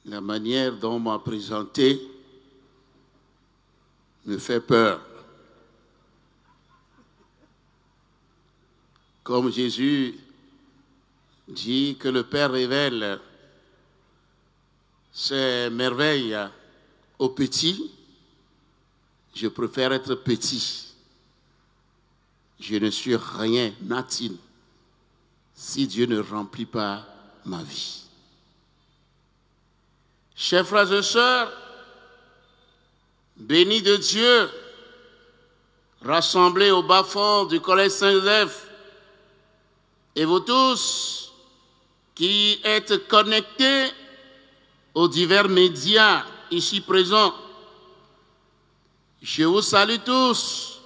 La manière dont on m'a présenté me fait peur. Comme Jésus dit que le Père révèle ses merveilles aux petits, je préfère être petit. Je ne suis rien, nothing, si Dieu ne remplit pas ma vie. Chers frères et sœurs, bénis de Dieu, rassemblés au bas-fond du Collège Saint-Joseph, et vous tous qui êtes connectés aux divers médias ici présents, je vous salue tous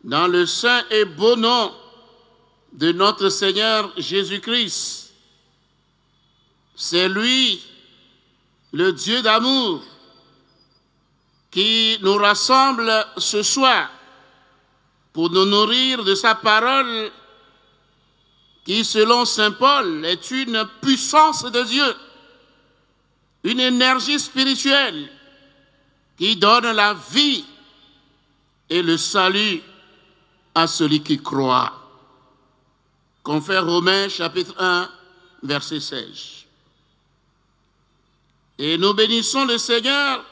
dans le saint et beau nom de notre Seigneur Jésus-Christ. C'est lui, le Dieu d'amour, qui nous rassemble ce soir pour nous nourrir de sa parole qui, selon saint Paul, est une puissance de Dieu, une énergie spirituelle qui donne la vie et le salut à celui qui croit. Confère Romains chapitre 1, verset 16. Et nous bénissons le Seigneur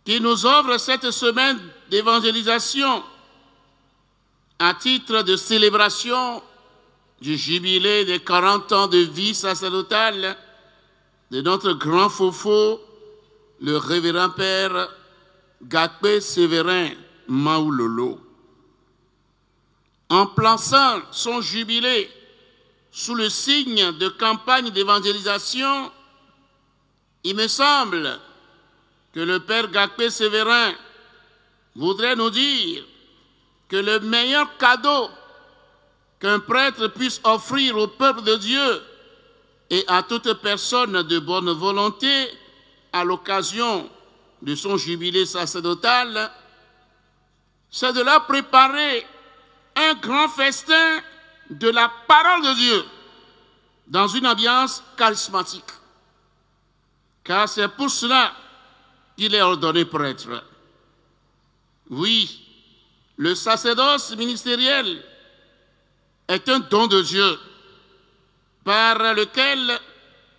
qui nous offre cette semaine d'évangélisation à titre de célébration du jubilé des 40 ans de vie sacerdotale de notre grand fofo, le révérend père Gakpe Sévérin Maoulolo. En plaçant son jubilé sous le signe de campagne d'évangélisation, il me semble que le père Gakpe Sévérin voudrait nous dire que le meilleur cadeau qu'un prêtre puisse offrir au peuple de Dieu et à toute personne de bonne volonté à l'occasion de son jubilé sacerdotal, c'est de leur préparer un grand festin de la parole de Dieu dans une ambiance charismatique. Car c'est pour cela qu'il est ordonné prêtre. Oui, le sacerdoce ministériel est un don de Dieu par lequel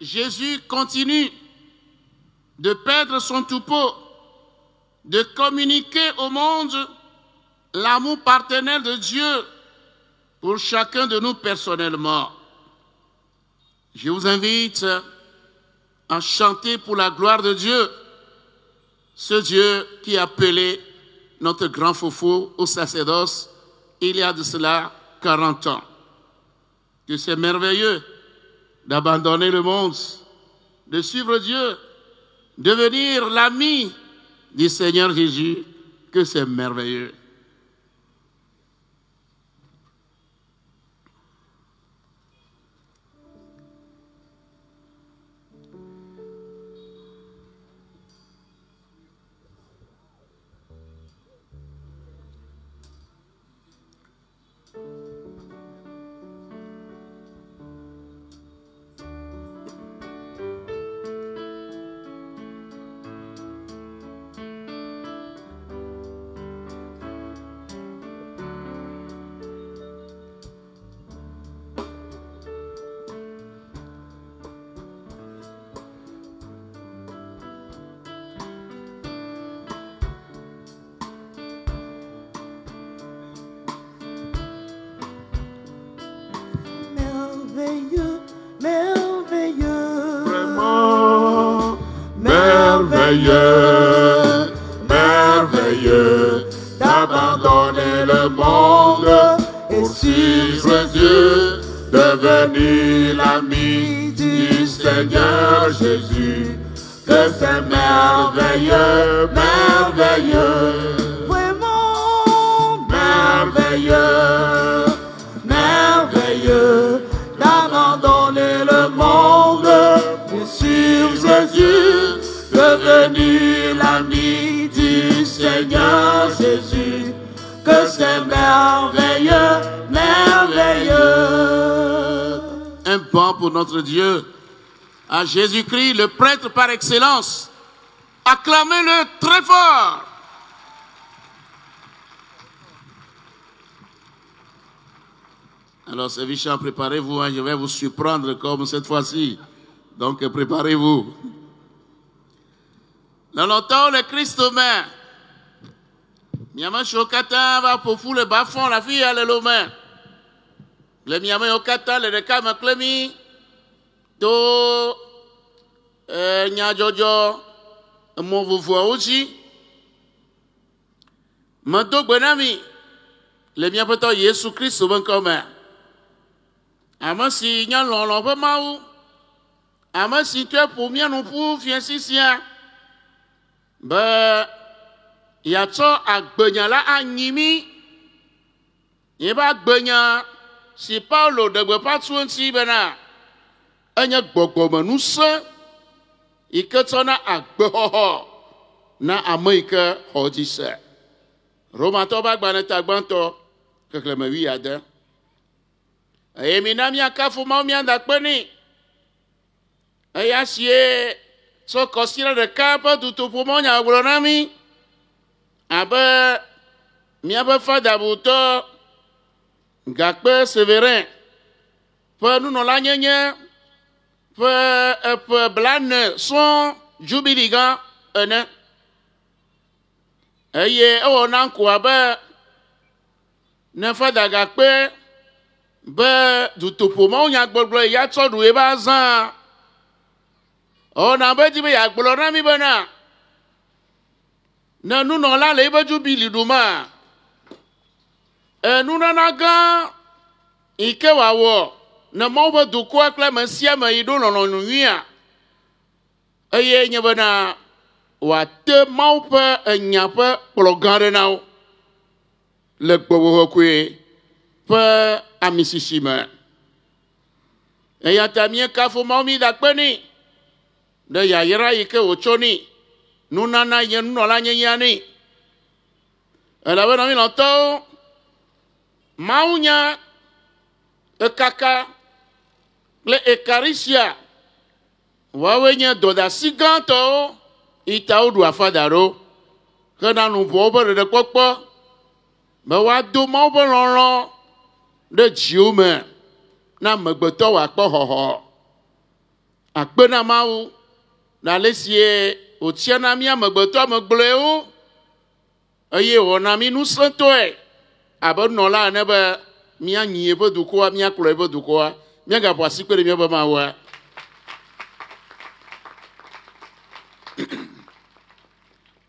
Jésus continue de perdre son troupeau, de communiquer au monde l'amour paternel de Dieu pour chacun de nous personnellement. Je vous invite à chanter pour la gloire de Dieu, ce Dieu qui a appelé notre grand fofo au sacerdoce il y a de cela 40 ans. Que c'est merveilleux d'abandonner le monde, de suivre Dieu, devenir l'ami du Seigneur Jésus, que c'est merveilleux. Merveilleux, merveilleux, Vraiment merveilleux, merveilleux d'abandonner le monde pour suivre Dieu, devenir l'ami du Seigneur Jésus. Que c'est merveilleux, merveilleux, vraiment merveilleux, merveilleux d'abandonner le monde pour suivre Jésus, devenir l'ami du Seigneur Jésus. que c'est merveilleux, merveilleux. Un banc pour notre Dieu. à Jésus-Christ, le prêtre par excellence. Acclamez-le très fort. Alors, serviteurs, préparez-vous, hein, je vais vous surprendre comme cette fois-ci. Donc, préparez-vous. Dans longtemps, le Christ main. Miama Shokata va pour fou le bas-fond, la fille, elle est le main. Le Miama Yokata, le Rekam Klemi, Do Nya Jojo, mon vous voit aussi. Mando Benami, le Miapato Yesu Christ, souvent comme un. Ama si Nya Lon pas maou. Ama si tu es pour bien nous pour, viens si sien. Ben, il y a ça à Benya là, à Nimi. Il va Benya, si Paulo de pas soin si bena. Un y a beaucoup nous ça. Il que ça na à Beho. Na Amérique, on dit ça. Romato bag baneta banto, que le mavi a de. Et minami a kafu mamia d'akbeni. Et a sié. So considère le cap du tout pour mon agronomie. Abe, mi abe fa d'abuto, gakpe sévérin. Peu nous non la nyenye, peu blane son jubiligan, ene. Eye, on a quoi be, ne fa d'agakpe, be du tout pour mon agronomie, ya tso du ebazan. On a besoin de yak bolona mi bana. Na nous non la le beju biliduma. Nous na ga ike wawo. Na mo ba du ko akla mansia ma ido no no nwia. Eye nya bana wa te mau pa enya pa plogare na. Le gbowo kwe pa amisishima. Eya tamie kafu mami dakpeni. De yayera yike ochoni nunana yen nola nyani ala bana mi noto maunya ekaka le ekarisia wawenya doda siganto itaudu afadaro kana nu bobo de popo ba wa do mau bolonlo de jiume na megbeto wa po hoho akpena mau na lesie o tiana mi amegbeto amegbleo eye wona mi nu santo e abono la ne ba mi anyi ebe duko mi aklo ebe duko mi ga bwasi pere mi ba ma wa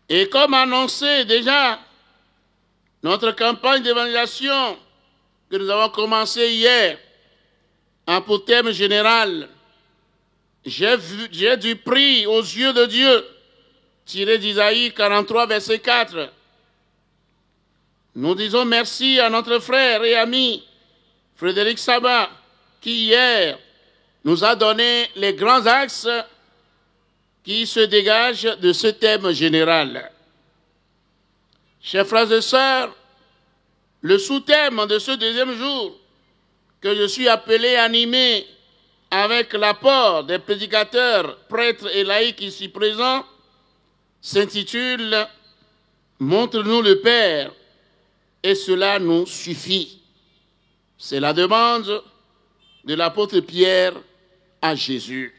et comme annoncé déjà notre campagne d'évangélisation que nous avons commencé hier en pour thème général. J'ai du prix aux yeux de Dieu, tiré d'Isaïe 43, verset 4. Nous disons merci à notre frère et ami Frédéric Sabat, qui hier nous a donné les grands axes qui se dégagent de ce thème général. Chers frères et sœurs, le sous-thème de ce deuxième jour que je suis appelé à animer avec l'apport des prédicateurs, prêtres et laïcs ici présents, s'intitule « Montre-nous le Père, et cela nous suffit ». C'est la demande de l'apôtre Pierre à Jésus.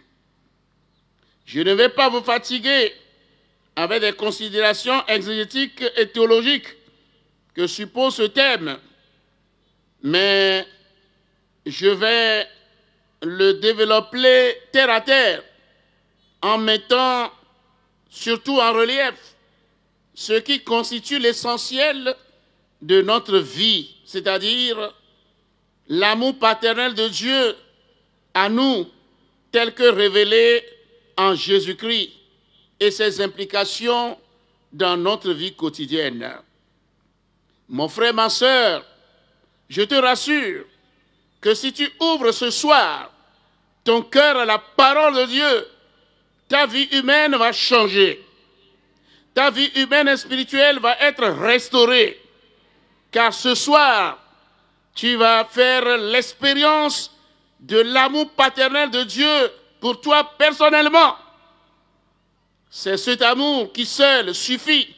Je ne vais pas vous fatiguer avec des considérations exégétiques et théologiques que suppose ce thème, mais je vais le développer terre à terre en mettant surtout en relief ce qui constitue l'essentiel de notre vie, c'est-à-dire l'amour paternel de Dieu à nous tel que révélé en Jésus-Christ et ses implications dans notre vie quotidienne. Mon frère, ma sœur, je te rassure que si tu ouvres ce soir ton cœur à la parole de Dieu, ta vie humaine va changer. Ta vie humaine et spirituelle va être restaurée. Car ce soir, tu vas faire l'expérience de l'amour paternel de Dieu pour toi personnellement. C'est cet amour qui seul suffit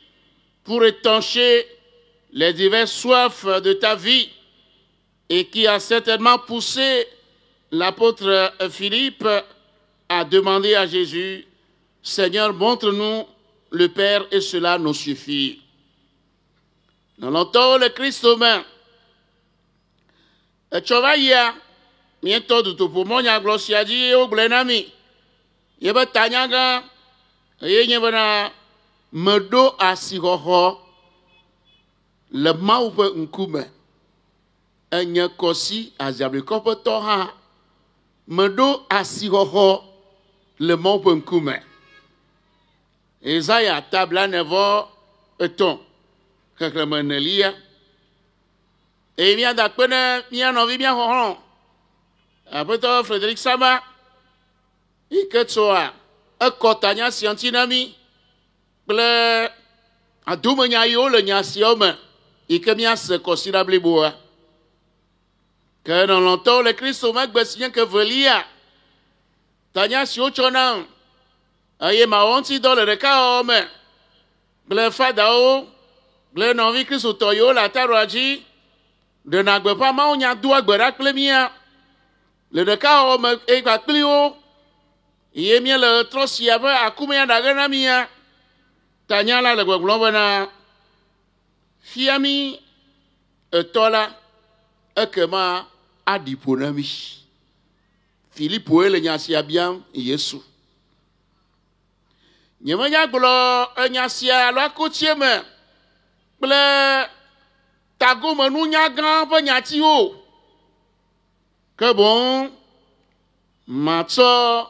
pour étancher les diverses soifs de ta vie et qui a certainement poussé l'apôtre Philippe à demander à Jésus, « Seigneur, montre-nous le Père et cela nous suffit. » Dans longtemps, le Christ humain, tu vas y aller, bientôt de tout pour moi, il y a un gros siadi au glenami. Il y a un tanyaga, il y a un medo à siroho, le maoupe un kume, un yakosi à zabrikopo toha, medo à siroho, le maoupe un kume. Et ça y a table à nevo et ton. Et bien d'après bien envie bien ronron. Après toi Frédéric Sama, il que soit un cotania scientinami, ple a doumania yo le nyasiome, il que bien se considérable bois. Que dans longtemps le Christ au mec besien que velia, tania si ochonan, aye ma onti dans le reca homme, ple fadao. Le novi Christ toyo la taroaji de nagbe pa ma onya dua gbera klemia le de ka o me e ka klio ye mi le trosi ave akumia daga na mia tanya la le gbogbo bana fiami etola ekema adiponami Philippe le nyasia bien Yesu nyemanya glo nyasia lo akutieme ple tago menu nya grand pe nyati o que bon matso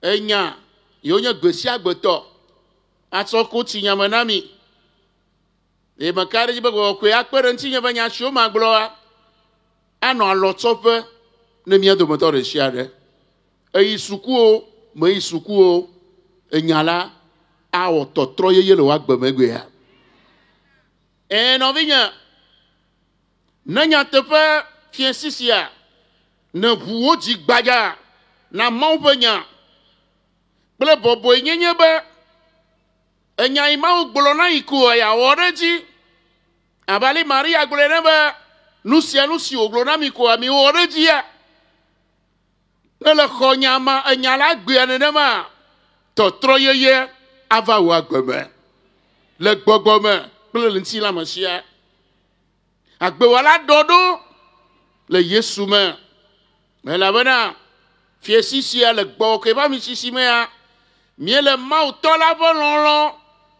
enya yo nya gbesi agbeto atso ko ti nya manami e makare jibe go ko akpere nti nya banya sho maglo a ano alotope ne mi do motor shiade e isuku o mo isuku o enyala a o totro yeye le wa gbemegbe ya. Et non viens, n'ayant pas fier sisia, ne vous dit baga, n'a mon peignant, ble bobo nyeba, et n'y a ima ou bolona ikou ya oreji, abali Maria gleneba, nous si au glona miko ami oreji ya, ne le konyama, et n'y a la guyanema, to troyeye, ava ou agbeme, le gbogome. Le la masia agbewala dodo le yesume mais la bana fiesi sia le gbo ke ba mi sisi mea mi le mau tola bolonlon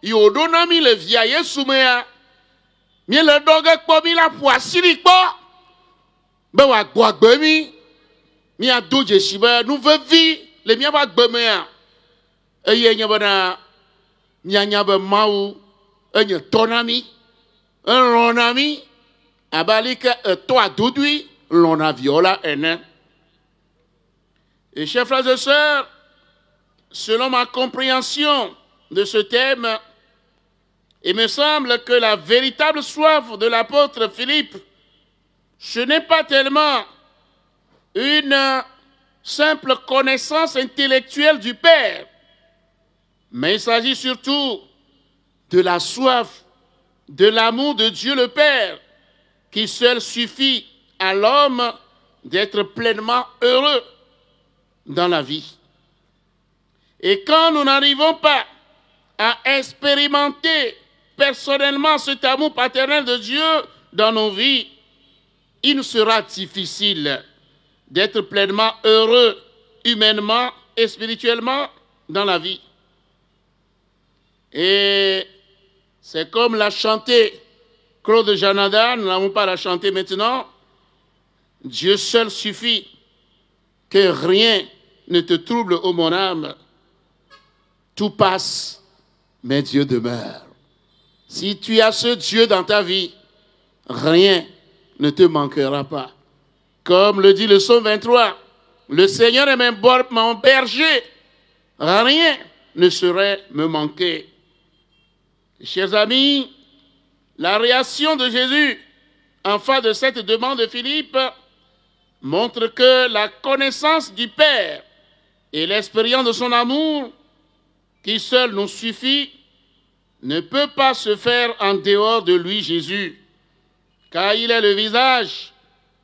yodo na mi le via yesume a mi le doge kpo mi la poisiri kpo be wa gbo agbe mi a doje sibe nou ve vi le mi ba gbe mea eye nya bana mi anya be mau un tonami, un ronami, abalika toi doudui, l'on a viola ene. Et chers frères et sœurs, selon ma compréhension de ce thème, il me semble que la véritable soif de l'apôtre Philippe, ce n'est pas tellement une simple connaissance intellectuelle du Père, mais il s'agit surtout de la soif, de l'amour de Dieu le Père, qui seul suffit à l'homme d'être pleinement heureux dans la vie. Et quand nous n'arrivons pas à expérimenter personnellement cet amour paternel de Dieu dans nos vies, il nous sera difficile d'être pleinement heureux humainement et spirituellement dans la vie. Et c'est comme l'a chanté Claude Janada, nous n'avons pas la chanter maintenant. Dieu seul suffit, que rien ne te trouble, ô mon âme. Tout passe, mais Dieu demeure. Si tu as ce Dieu dans ta vie, rien ne te manquera pas. Comme le dit le psaume 23, le Seigneur est mon berger, rien ne saurait me manquer. Chers amis, la réaction de Jésus en face de cette demande de Philippe montre que la connaissance du Père Et l'expérience de son amour, qui seul nous suffit, ne peut pas se faire en dehors de lui, Jésus, car il est le visage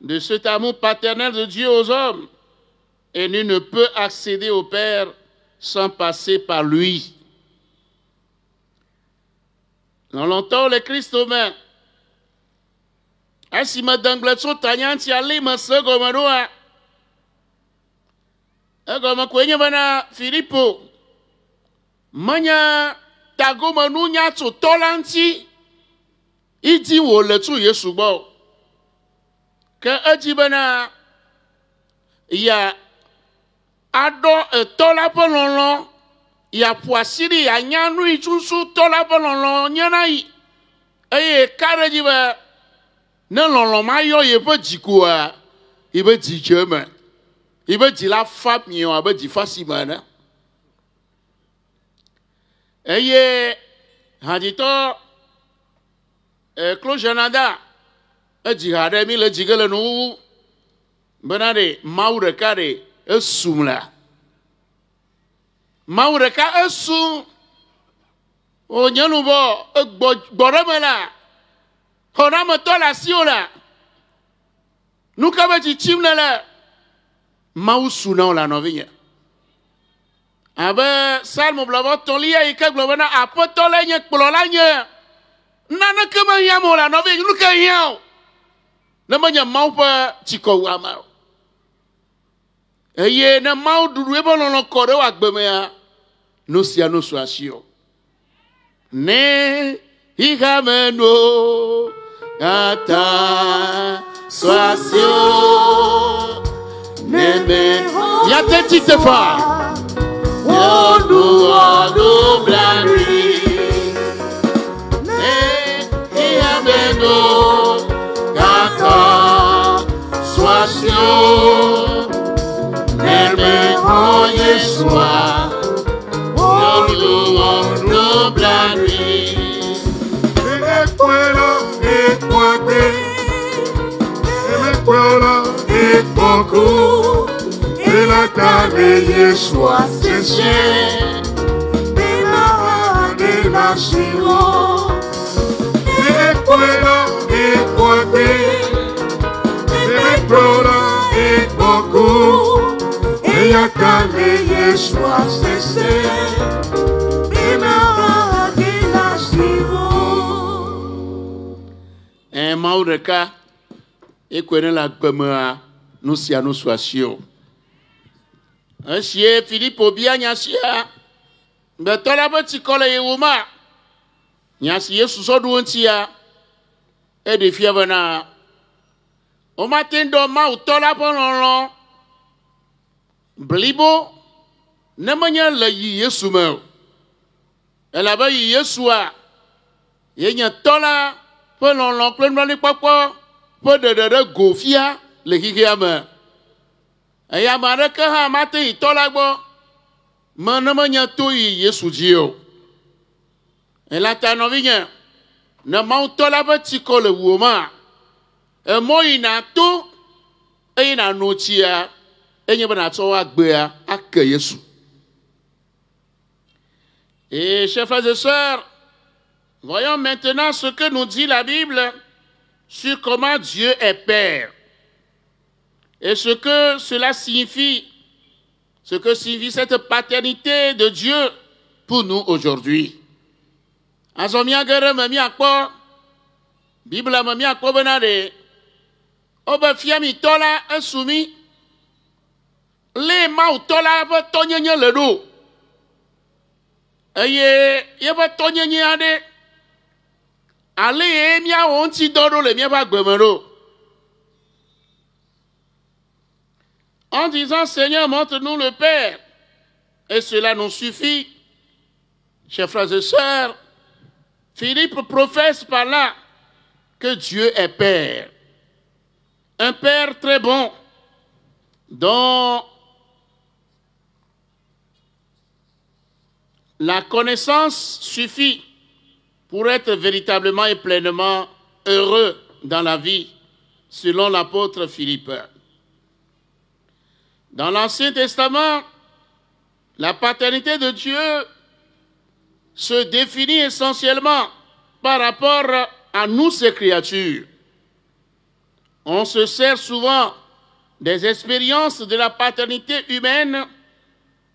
de cet amour paternel de Dieu aux hommes, et nul ne peut accéder au Père sans passer par lui. Dans longtemps, le Christ humain, ainsi me dangletso tanyanti ali masego maroa, agama kwenye bana Filipo, manya tago manunya to tolanti, iti wo le tu Yesu bo, ke ajibana ya ado tola polonlon, ya poisiri ya nyanu itusu tola polonlon nyanai, eye kare jiba ne lɔlɔ ma yɔ ye be dzikoa ye be dzidze me ye be dzi la fa miɔ abe dzifasi me ene eye hadzitɔ Klojanada edzi ha ɖe mi le dzige le nuwuwu bena ɖe Mawu ɖeka ɖe esum la Mawu ɖeka esum o nye nubɔ egbɔ ɖe me la. On a me la siola. Nous qu'avons dit chimnele. Mausuna la novigne. Abe salmo blavo tolia ike blavana apotole nye kplolanye. Nana kema yamo la novigne nous que yao. Ne manya maupa chiko wama. Eye ne mau dudu ebo no kore wa gbemea. No sia no suasio. Ne igameno. Ata soasio neme yate titefa odu blari ne yameno ata soasio neme o Yeshua odu blari et la table Yeshua séché, et la chiro, et quoi et beaucoup, et la table Yeshua séché, et la chiro. Un maureka. Et connaît la gomma, nous si à nous soisio. Un chien, Philippe, au bien, Yasia. Mais toi la petite colle et Ouma. Yasia, sous son douantia. Et des fièvres. Au matin d'Oma, ou toi la pendant Blibo, ne mania la Yesuma. Elle avait Yesua. Y'a tola, pendant l'oncle, de papa. Peu de gofia le higiame. Aya maraka ha mate itolagbo. Manamanya toi Yesu dio. Et la tanovigne. Na mautola tiko le woma. E moina to. E na notia. E nyebana toa gbea ak Yesu. Et chers frères et sœurs, voyons maintenant ce que nous dit la Bible sur comment Dieu est Père et ce que cela signifie, ce que signifie cette paternité de Dieu pour nous aujourd'hui. Azomia gere mami akpo, Bible mami akpo benade, oba fiami tola esumi, le mau tola ba tonyenye le do, eye yeba tonyenye ade. Allez, mia onti dodo le mia ba gbemero. En disant, Seigneur, montre-nous le Père. Et cela nous suffit. Chers frères et sœurs, Philippe professe par là que Dieu est Père. Un Père très bon, dont la connaissance suffit pour être véritablement et pleinement heureux dans la vie, selon l'apôtre Philippe. Dans l'Ancien Testament, La paternité de Dieu se définit essentiellement par rapport à nous, ses créatures. On se sert souvent des expériences de la paternité humaine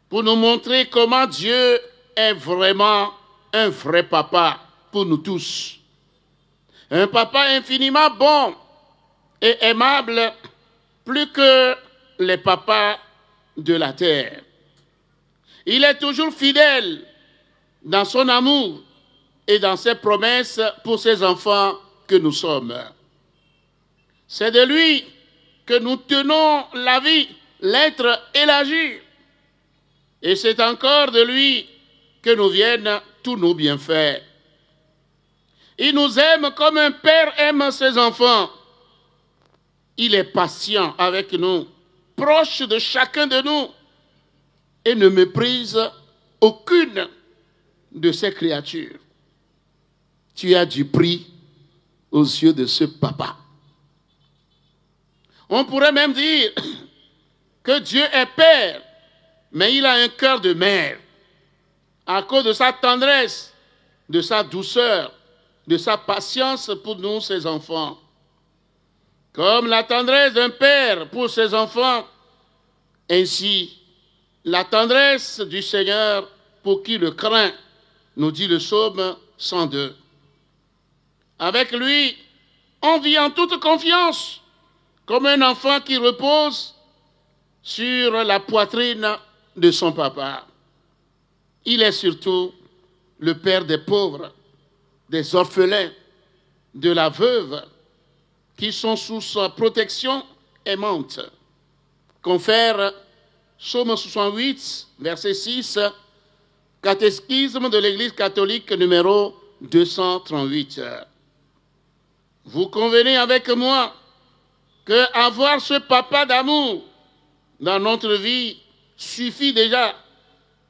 pour nous montrer comment Dieu est vraiment un vrai papa pour nous tous. Un papa infiniment bon et aimable, plus que les papas de la terre. Il est toujours fidèle dans son amour et dans ses promesses pour ses enfants que nous sommes. C'est de lui que nous tenons la vie, l'être et l'agir. Et c'est encore de lui que nous viennent tous nos bienfaits. Il nous aime comme un père aime ses enfants. Il est patient avec nous, proche de chacun de nous, et ne méprise aucune de ses créatures. Tu as du prix aux yeux de ce papa. On pourrait même dire que Dieu est père, mais il a un cœur de mère, à cause de sa tendresse, de sa douceur, de sa patience pour nous, ses enfants. Comme la tendresse d'un père pour ses enfants, ainsi la tendresse du Seigneur pour qui le craint, nous dit le psaume 102. Avec lui, on vit en toute confiance, comme un enfant qui repose sur la poitrine de son papa. Il est surtout le père des pauvres, des orphelins, de la veuve, qui sont sous sa protection aimante. Confère Psaume 68, verset 6, Catéchisme de l'Église catholique numéro 238. Vous convenez avec moi qu'avoir ce papa d'amour dans notre vie suffit déjà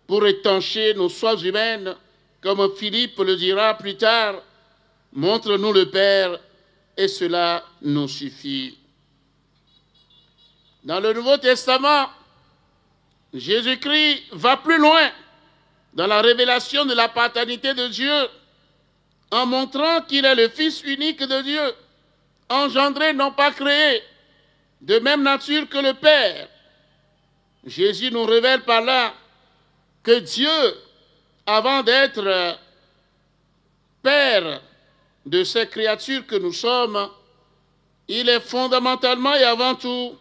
pour étancher nos soifs humaines, comme Philippe le dira plus tard, montre-nous le Père et cela nous suffit. Dans le Nouveau Testament, Jésus-Christ va plus loin dans la révélation de la paternité de Dieu en montrant qu'il est le Fils unique de Dieu, engendré, non pas créé, de même nature que le Père. Jésus nous révèle par là que Dieu, avant d'être Père de ces créatures que nous sommes, il est fondamentalement et avant tout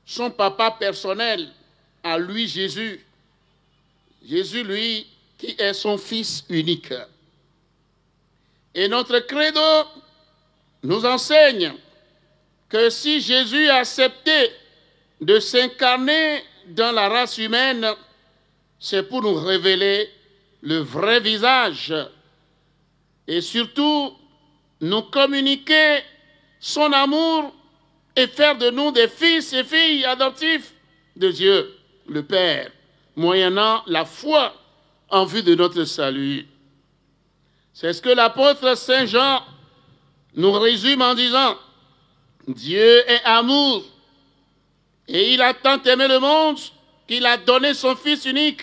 son papa personnel, à lui Jésus. Jésus, lui, qui est son Fils unique. Et notre credo nous enseigne que si Jésus a accepté de s'incarner dans la race humaine, c'est pour nous révéler le vrai visage et surtout nous communiquer son amour et faire de nous des fils et filles adoptifs de Dieu, le Père, moyennant la foi en vue de notre salut. C'est ce que l'apôtre Saint Jean nous résume en disant « Dieu est amour et il a tant aimé le monde qu'il a donné son Fils unique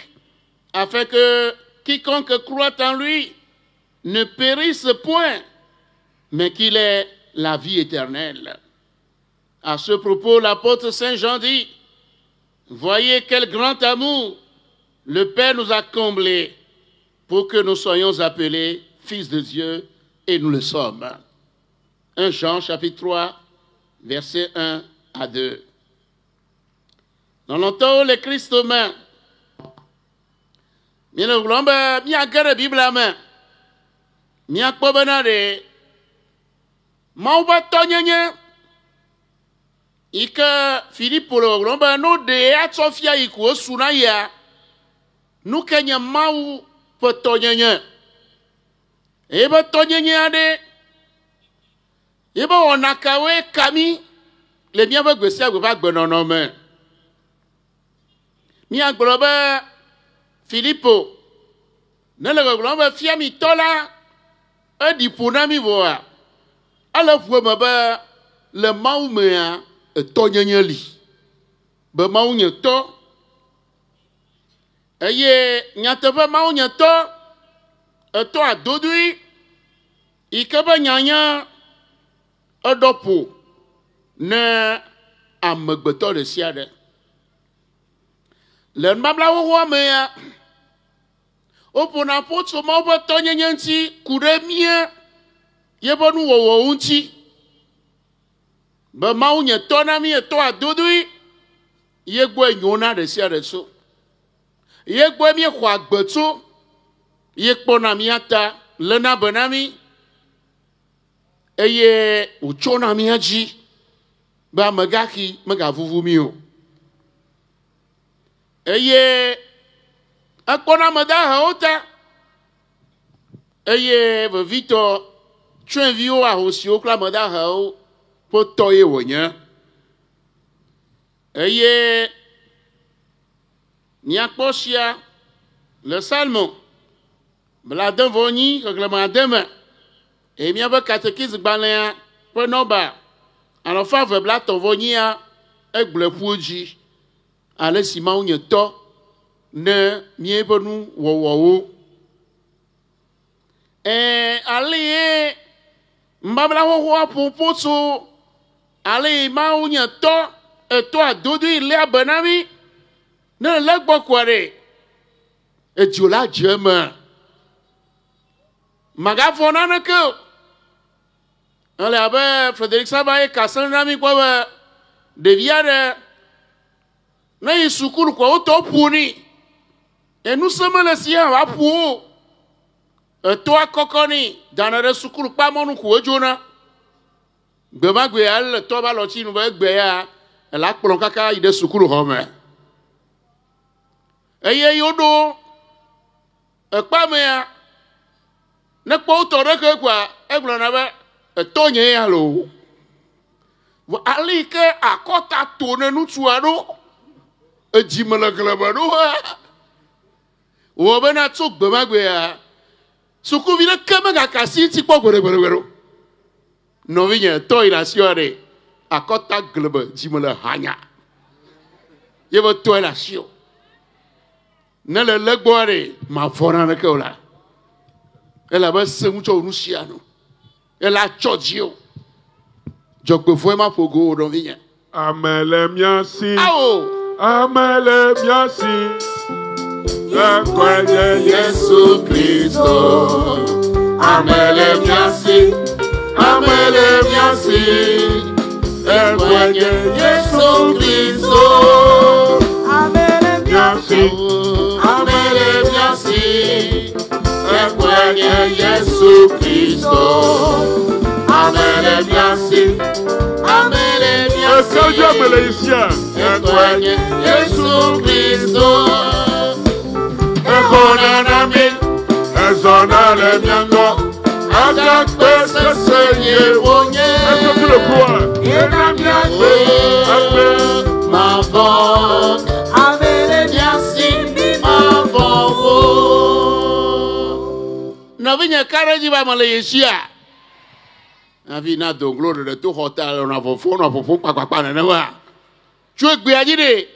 afin que quiconque croit en lui ne périsse point, mais qu'il ait la vie éternelle. » À ce propos, l'apôtre Saint Jean dit « Voyez quel grand amour le Père nous a comblés pour que nous soyons appelés fils de Dieu, et nous le sommes. » 1 Jean chapitre 3, versets 1 à 2. Dans longtemps, le Christ main, mi le glomba mi agare Bible main, mi akpobenade, mauba tonyenye, ika Philippe le glomba no de atofia iko sunaya, nu kenya mau potonyenye, eba tonyenye ade, eba onakawe kami, le mien va gwesia gwa gbenonome. Mi agloba Philippe, ne le glomba fiami tola, e di punami voa. Ala fwe maba le maumea e tonyenye li. Be maunye to, eye nyateƒe mawu nye tɔ etɔ adodui yi ke be nyanya eɖɔ ƒo ne amegbetɔ ɖe sia ɖe le nubabla xoxoa me ya woƒona ƒo tso mawu ƒe tɔnyenye ŋuti ku ɖe mía yebe nuwɔwɔ ŋuti be mawu nye tɔ na mí etɔ adodui ye gbɔe nyo na ɖe sia ɖe tso ye gbɔe mí xɔ agbe tso ye kpɔna mía ta lena be na mí eye wòtso na mía dzi be amegaxi megavuvu mí o eye ekpɔna ame dahewo ta eye vevitɔ tsyɔ̃eviwo ahosiwo kple ame dahewo ƒe tɔ ye wònye eye miakpɔ sia le Salmo blaade-vɔ-enyi xexlẽme ade me eye míaƒe katekisi gbalẽa ƒe nɔba 229 egblẽ ƒu dzi ale si Mawu nye tɔ ne míeƒe nu wɔwɔwo ale ye nubabla xoxoa ƒoƒo tso ale yi Mawu nye tɔ etɔ adodui léa be na mí ne le gbɔ koa ɖe edzo la dze me magavɔ naneke o ele abe Frederick Saba ye kasẽ na mí kpɔ be ɖevi aɖe ne yi sukulu koa wotɔ ƒonɛ enusẽ mele si hã va ƒo o etɔa kɔkɔ nɛ dana ɖe sukulu kpamɔnu ko edzona gbemagbe ele tɔ va lɔtinu be egbe ya ele akplɔ kaka yi ɖe sukulu xɔ me eye yoɖo ekpa mea ne kpɔ wotɔ ɖe ke koa egblɔna be etɔ nye ya lo ale yi ke akɔta to ne nutsua ɖo edzime le glebe ɖo hã wɔ bena tso gbemagbea sukuvi ɖeke megaka asi ŋuti kpɔ gbeɖegbeɖegbeɖo nɔvinye tɔ yi le asiɔ ɖe akɔta glebe dzime le hanya ye be tɔe le asiɔ ne le legbɔa ɖe mavɔ naneke o la elabe seŋu tsɔ nu sia nu ele atsɔ dzi o dzɔgbevɔe ma ƒo go o nɔvinye ame le mía si awo ame le mía si ekɔe nye Yesu Kristo, amele miasi, amele miasi, ekwenye Yesu Kristo, amele miasi, amele miasi, ekwenye Yesu Kristo, amele miasi, amele miasi, ekwenye Yesu Kristo. Ekonanami, ezonale miango, agakpe seseye wonye. Enamiakpe, mavo, amele miasi, mavo. nɔvinye kaɖedzi va me le yesia hafi na donglo ɖe to xɔ ta le nɔfɔfo nɔƒoƒo kpakpakpa nenema tso egbea dzi ɖe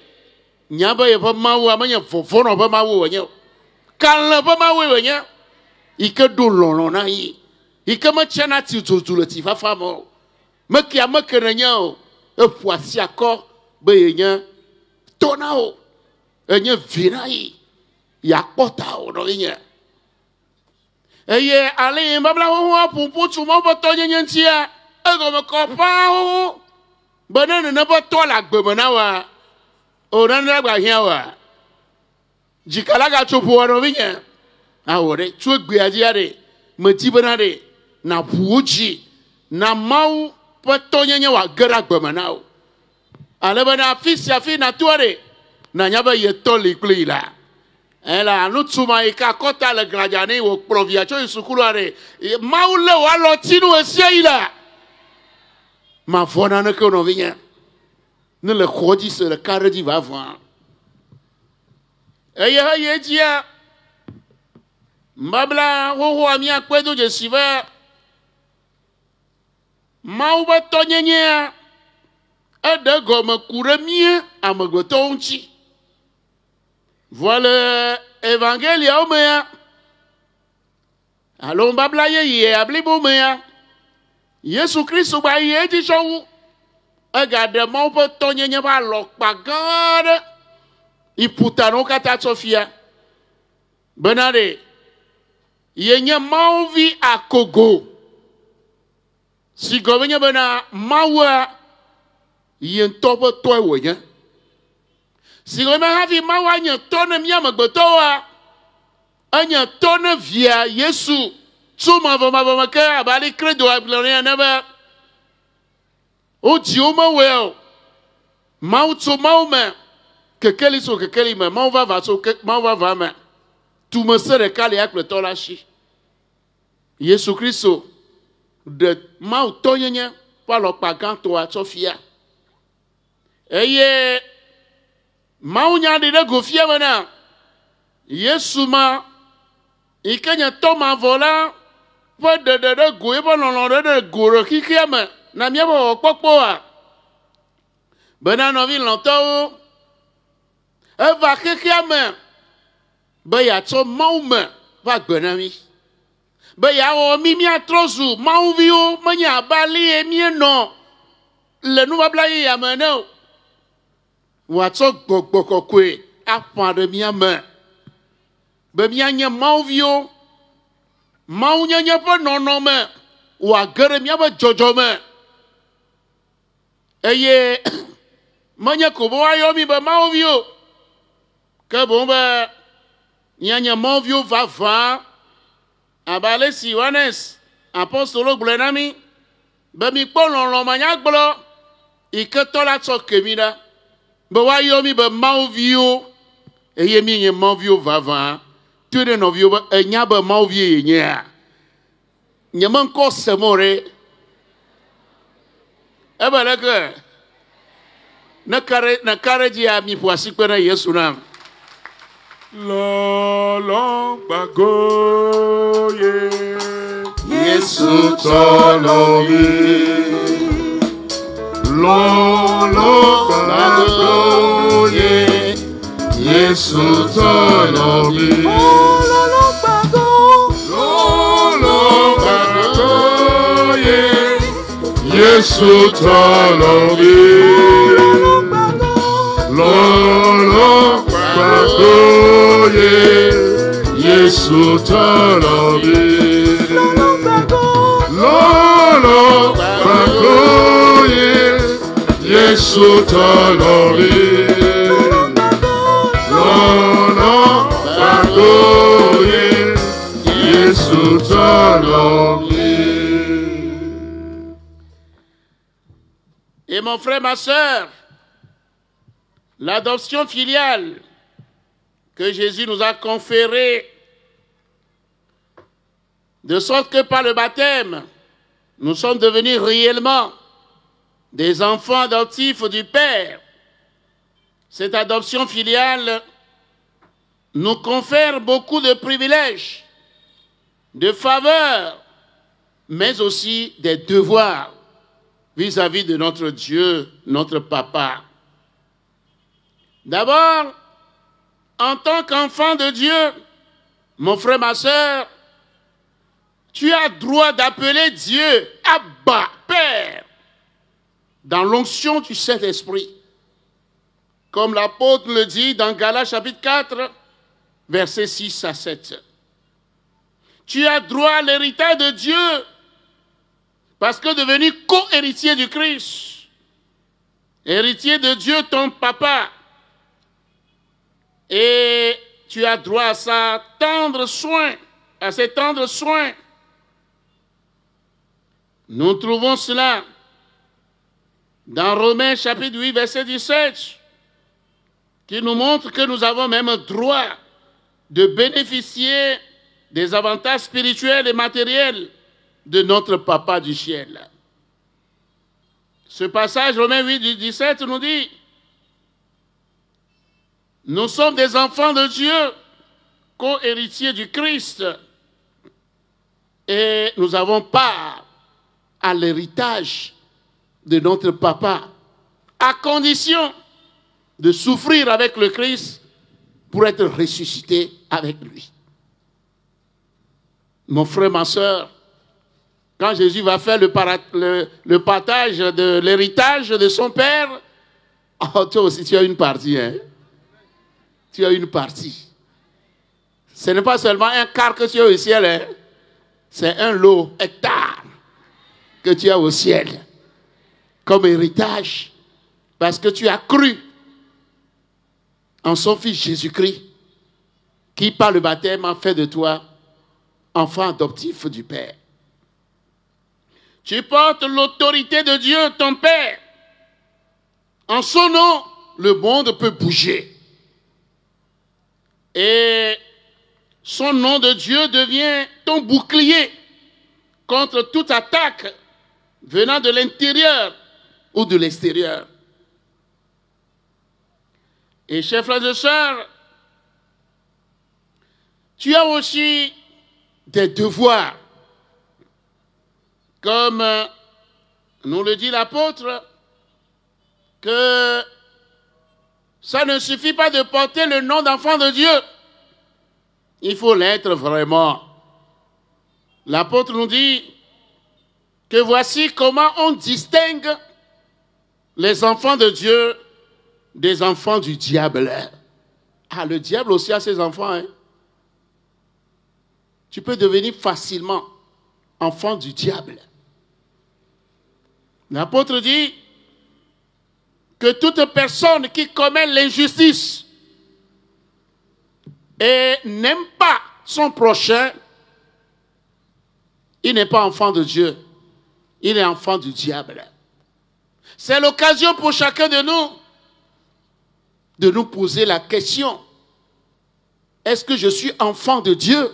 nya be yeƒe mawu amenye fɔfɔ nɔ ƒe mawu wònye o kalẽ ƒe mawu wònye yi ke ɖo lɔlɔ na yi yi ke metsena tututu le tifafa me o meke ameke nenye o eƒo asi akɔ be yenye to na o enye vi na yi yeakpɔ ta o nɔvinye eye ale yi babla xoxoa ƒoƒo tso mawu ƒe tɔnyenye ŋutia egɔme kɔ ƒãa xoxo be ne nene ƒe tɔ le agbeme na wa o nane agba hiã wa dzikala gatso ƒoa nɔvinye awɔ ɖe tso egbea dzia ɖe medi bena ɖe na ƒuwo dzi na mawu ƒe tɔnyenye wòage ɖe agbeme na wo ale bena afi sia afi natoa ɖe nanya be ye tɔ li kpli la ela nutuma yi ke akɔta le gladza ne wòkplɔ via tso yi sukulua ɖe mawu lé wò alɔtinu esia yi la mavɔ naneke o nɔvinye ne le xɔ dzi se ɖeka ɖe dzi vavã eye heye dzia mbabla xoxoa míakpe do dzesi be mawu be tɔnyenyea eɖe gɔme ku ɖe mía amegbetɔwo ŋuti Voilà l'évangile ya omea. Alors babla ye ablibo mea. Yesu Christ ba ye ti showu. Regarde mon pote nye ba lokpa gade. Iputano kata Sofia. Benade. Yenye mauvi a Kogo. Si govenye bena mawa yen topo toy wenye. Si govenye havi mawa nye tone miya magbotowa. Anya tone via Yesu. Tsuma vama ke abali credo ablonye nebe. O dioma weo. Mau tso mau me. Kekeli so kekeli me. Mau va so mau va me. Tu me serais calé avec le tolachi. Yesu Christo. De mau tonyenye. Pas le pagan toi Sofia. Eye. Mau nyandi de gofia mena. Yesu ma. Ikenya toma vola. Pas de goye pas non de goro kikiame. Na miabo pokpoa. Benano vi longtemps. Eva kikiame. Be ya tso maume va gbenami. Be ya o mi atrozu mauvio manya bali emi no. Le nou va blaye ya meno. Wa tso gbogbo kwe apan de mi ame. Be mi anya mauvio. Maunya nya po nono me. Wa gere mi aba jojo me. Eye manya kobo ayo mi be mauvio. Ke bon be Nyanya monvio va abale si Yohanes apostolo glenami be mi polon lo manya gblo iketola tsokemida be wa yomi be monvio eye mi nye monvio va tu de novio be enya be monvio nya nyama ko semore ebele ke na kare ji ami poasi pe na Yesu nam Lolo bagoye Yesu tolomi. Lolo bagoye Yesu tolomi. Lolo bagoye Yesu tolomi. Lolo bagoye Yesu tolomi. Lolo bagoye Yesu tolomi. Lolo bagoye Yesu tolomi. Et mon frère, ma soeur, l'adoption filiale que Jésus nous a conférée, de sorte que par le baptême, nous sommes devenus réellement des enfants adoptifs du Père. Cette adoption filiale nous confère beaucoup de privilèges, de faveurs, mais aussi des devoirs vis-à-vis de notre Dieu, notre Papa. D'abord, en tant qu'enfant de Dieu, mon frère, ma soeur, tu as droit d'appeler Dieu Abba, Père, dans l'onction du Saint-Esprit. Comme l'apôtre le dit dans Galates chapitre 4, versets 6 à 7. Tu as droit à l'héritage de Dieu, parce que devenu co-héritier du Christ, héritier de Dieu, ton papa, et tu as droit à sa tendre soin, à ses tendres soins. Nous trouvons cela dans Romains chapitre 8, verset 17, qui nous montre que nous avons même droit de bénéficier des avantages spirituels et matériels de notre Papa du ciel. Ce passage, Romains 8, 17, nous dit: nous sommes des enfants de Dieu, co-héritiers du Christ, et nous avons part à l'héritage de notre Papa, à condition de souffrir avec le Christ pour être ressuscité avec lui. Mon frère, ma soeur, quand Jésus va faire le partage de l'héritage de son Père, oh, toi aussi tu as une partie. Hein? Tu as une partie. Ce n'est pas seulement un quart que tu as au ciel, hein? C'est un lot, hectare que tu as au ciel comme héritage parce que tu as cru en son Fils Jésus-Christ qui par le baptême a fait de toi enfant adoptif du Père. Tu portes l'autorité de Dieu, ton Père. En son nom, le monde peut bouger. Et son nom de Dieu devient ton bouclier contre toute attaque venant de l'intérieur ou de l'extérieur. Et chers frères et sœurs, tu as aussi des devoirs. Comme nous le dit l'apôtre, que ça ne suffit pas de porter le nom d'enfant de Dieu. Il faut l'être vraiment. L'apôtre nous dit que voici comment on distingue les enfants de Dieu des enfants du diable. Ah, le diable aussi a ses enfants. Hein? Tu peux devenir facilement enfant du diable. L'apôtre dit que toute personne qui commet l'injustice et n'aime pas son prochain, il n'est pas enfant de Dieu, il est enfant du diable. C'est l'occasion pour chacun de nous poser la question, est-ce que je suis enfant de Dieu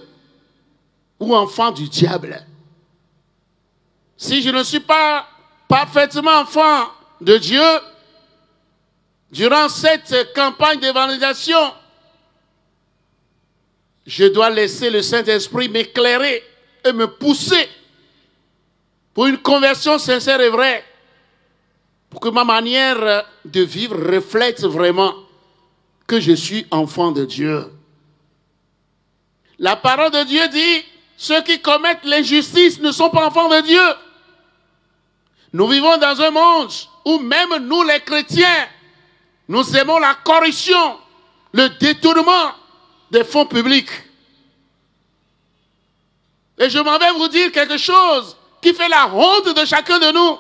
ou enfant du diable? Si je ne suis pas parfaitement enfant de Dieu, durant cette campagne d'évangélisation, je dois laisser le Saint-Esprit m'éclairer et me pousser pour une conversion sincère et vraie, pour que ma manière de vivre reflète vraiment que je suis enfant de Dieu. La parole de Dieu dit, ceux qui commettent l'injustice ne sont pas enfants de Dieu. Nous vivons dans un monde où même nous les chrétiens, nous aimons la corruption, le détournement des fonds publics. Et je m'en vais vous dire quelque chose qui fait la honte de chacun de nous.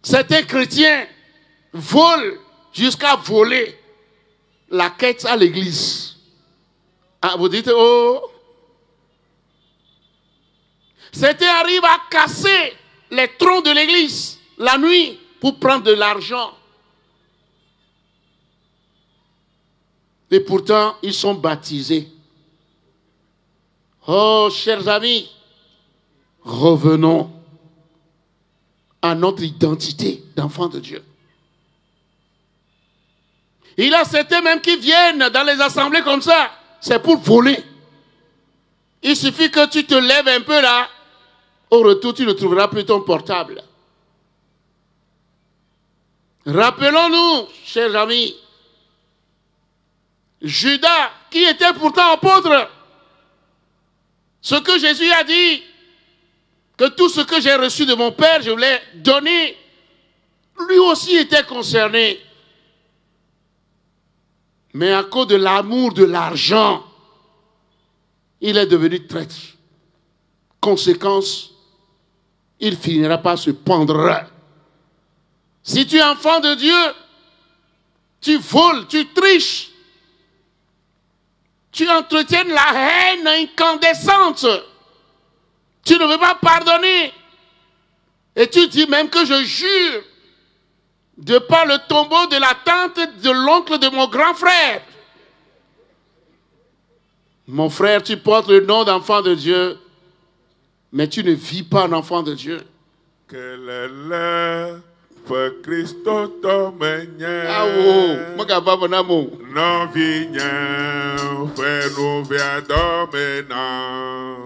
Certains chrétiens volent jusqu'à voler la quête à l'église. Ah, vous dites, oh. Certains arrivent à casser les troncs de l'église la nuit pour prendre de l'argent. Et pourtant, ils sont baptisés. Oh, chers amis, revenons à notre identité d'enfant de Dieu. Il y a certains même qui viennent dans les assemblées comme ça, c'est pour voler. Il suffit que tu te lèves un peu là, au retour tu ne trouveras plus ton portable. Rappelons-nous, chers amis, Judas, qui était pourtant apôtre, ce que Jésus a dit, que tout ce que j'ai reçu de mon Père, je voulais donner, lui aussi était concerné. Mais à cause de l'amour de l'argent, il est devenu traître. Conséquence, il finira par se pendre. Si tu es enfant de Dieu, tu voles, tu triches, tu entretiens la haine incandescente. Tu ne veux pas pardonner. Et tu dis même que je jure de par le tombeau de la tante de l'oncle de mon grand frère. Mon frère, tu portes le nom d'enfant de Dieu, mais tu ne vis pas en enfant de Dieu. Quel est le feu Christo domenien? Ah oh, moi gaba mon amour. Non vignen fait nous via dominant.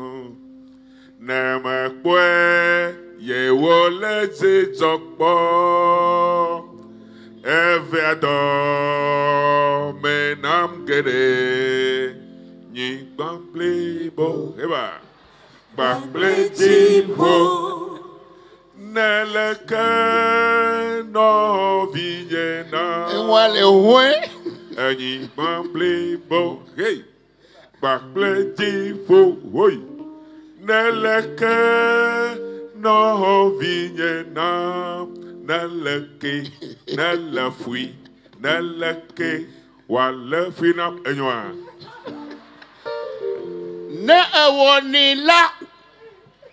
Ne me kwe ye wole zizokbo. Evedor menam gede ni bamble bo eba bamble tipo neleke no viena wale hwe ni bamble bo hey bamble tipo hoy neleke no viena neleke nelafui neleke wale finam enyoa ne ewoni la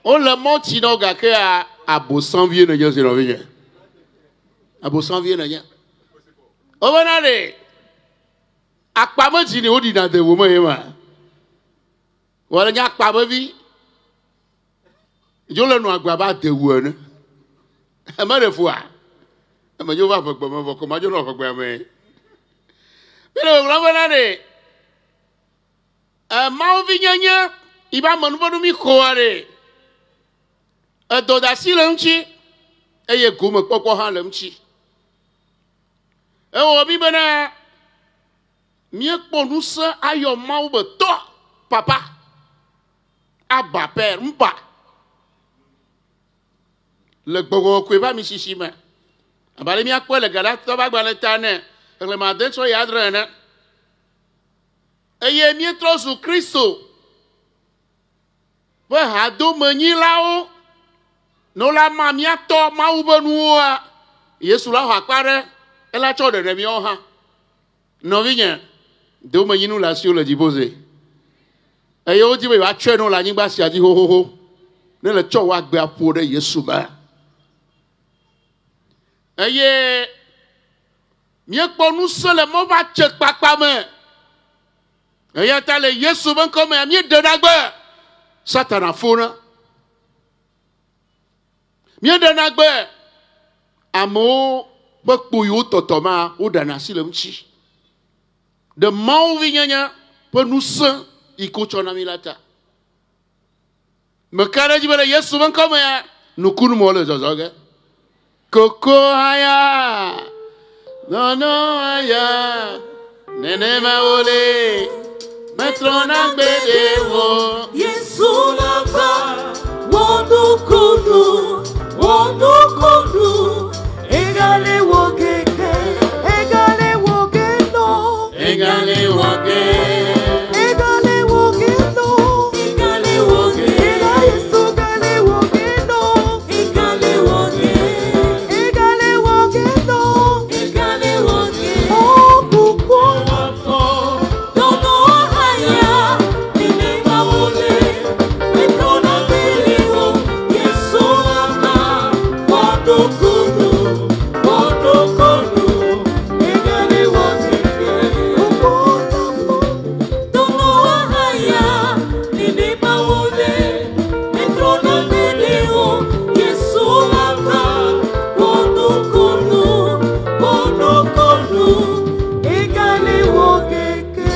on le monti no gake a bosan vie ne jose no vie a bosan vie ne nya o bonale akpamoji ni odi na de wo mo yema wala nya akpamo bi jo le no agba ba de wo ne e ma le fua e ma jo va fo mo fo ko ma jo no fo gba me pero la bonale ma vi nyanya iba manu bodu mi khoare do da si le nchi eye gume kokko han le nchi e wo bi bana mi ekponu se ayo ma wo be to papa aba père mpa le gbogo ko ba mi sisi ma abale mi akpo le gala to ba gba le tane le ma de so ya dre ne eye mi trosu Kristo we ha do manyi lawo no la ma mi ato ma wo benu a Yesu la ha pare e la cho de mi o ha no vinya do manyi nu la si o le dipose eye o di we wa twe no la nyigba si aji ho ho ho ne le cho wa gbe apo de Yesu ba eye mi ekpo nu se le mo ba che papa me eye ta le Yesu ben ko me mi de dagbe Satan afona mi de dagbe amo bakpo yo totoma o dana silem chi de mau vinyanya pe nu se iko chona milata me kare ji bele Yesu ben ko me nu kunu mo le zozoge koko haya no no haya nene maole metrona bedewo Yesu lava wondo kodu egale wogeke egale wogeno egale woge egale wogeno egale woge Yesu gale wogeno egale woge egale wogeno egale woge oh kuko dono haya nime maole metrona bedewo Yesu lava wondo kodu egale wogeke dono haya nime maole metrona bedewo Yesu lava wondo kodu egale wogeke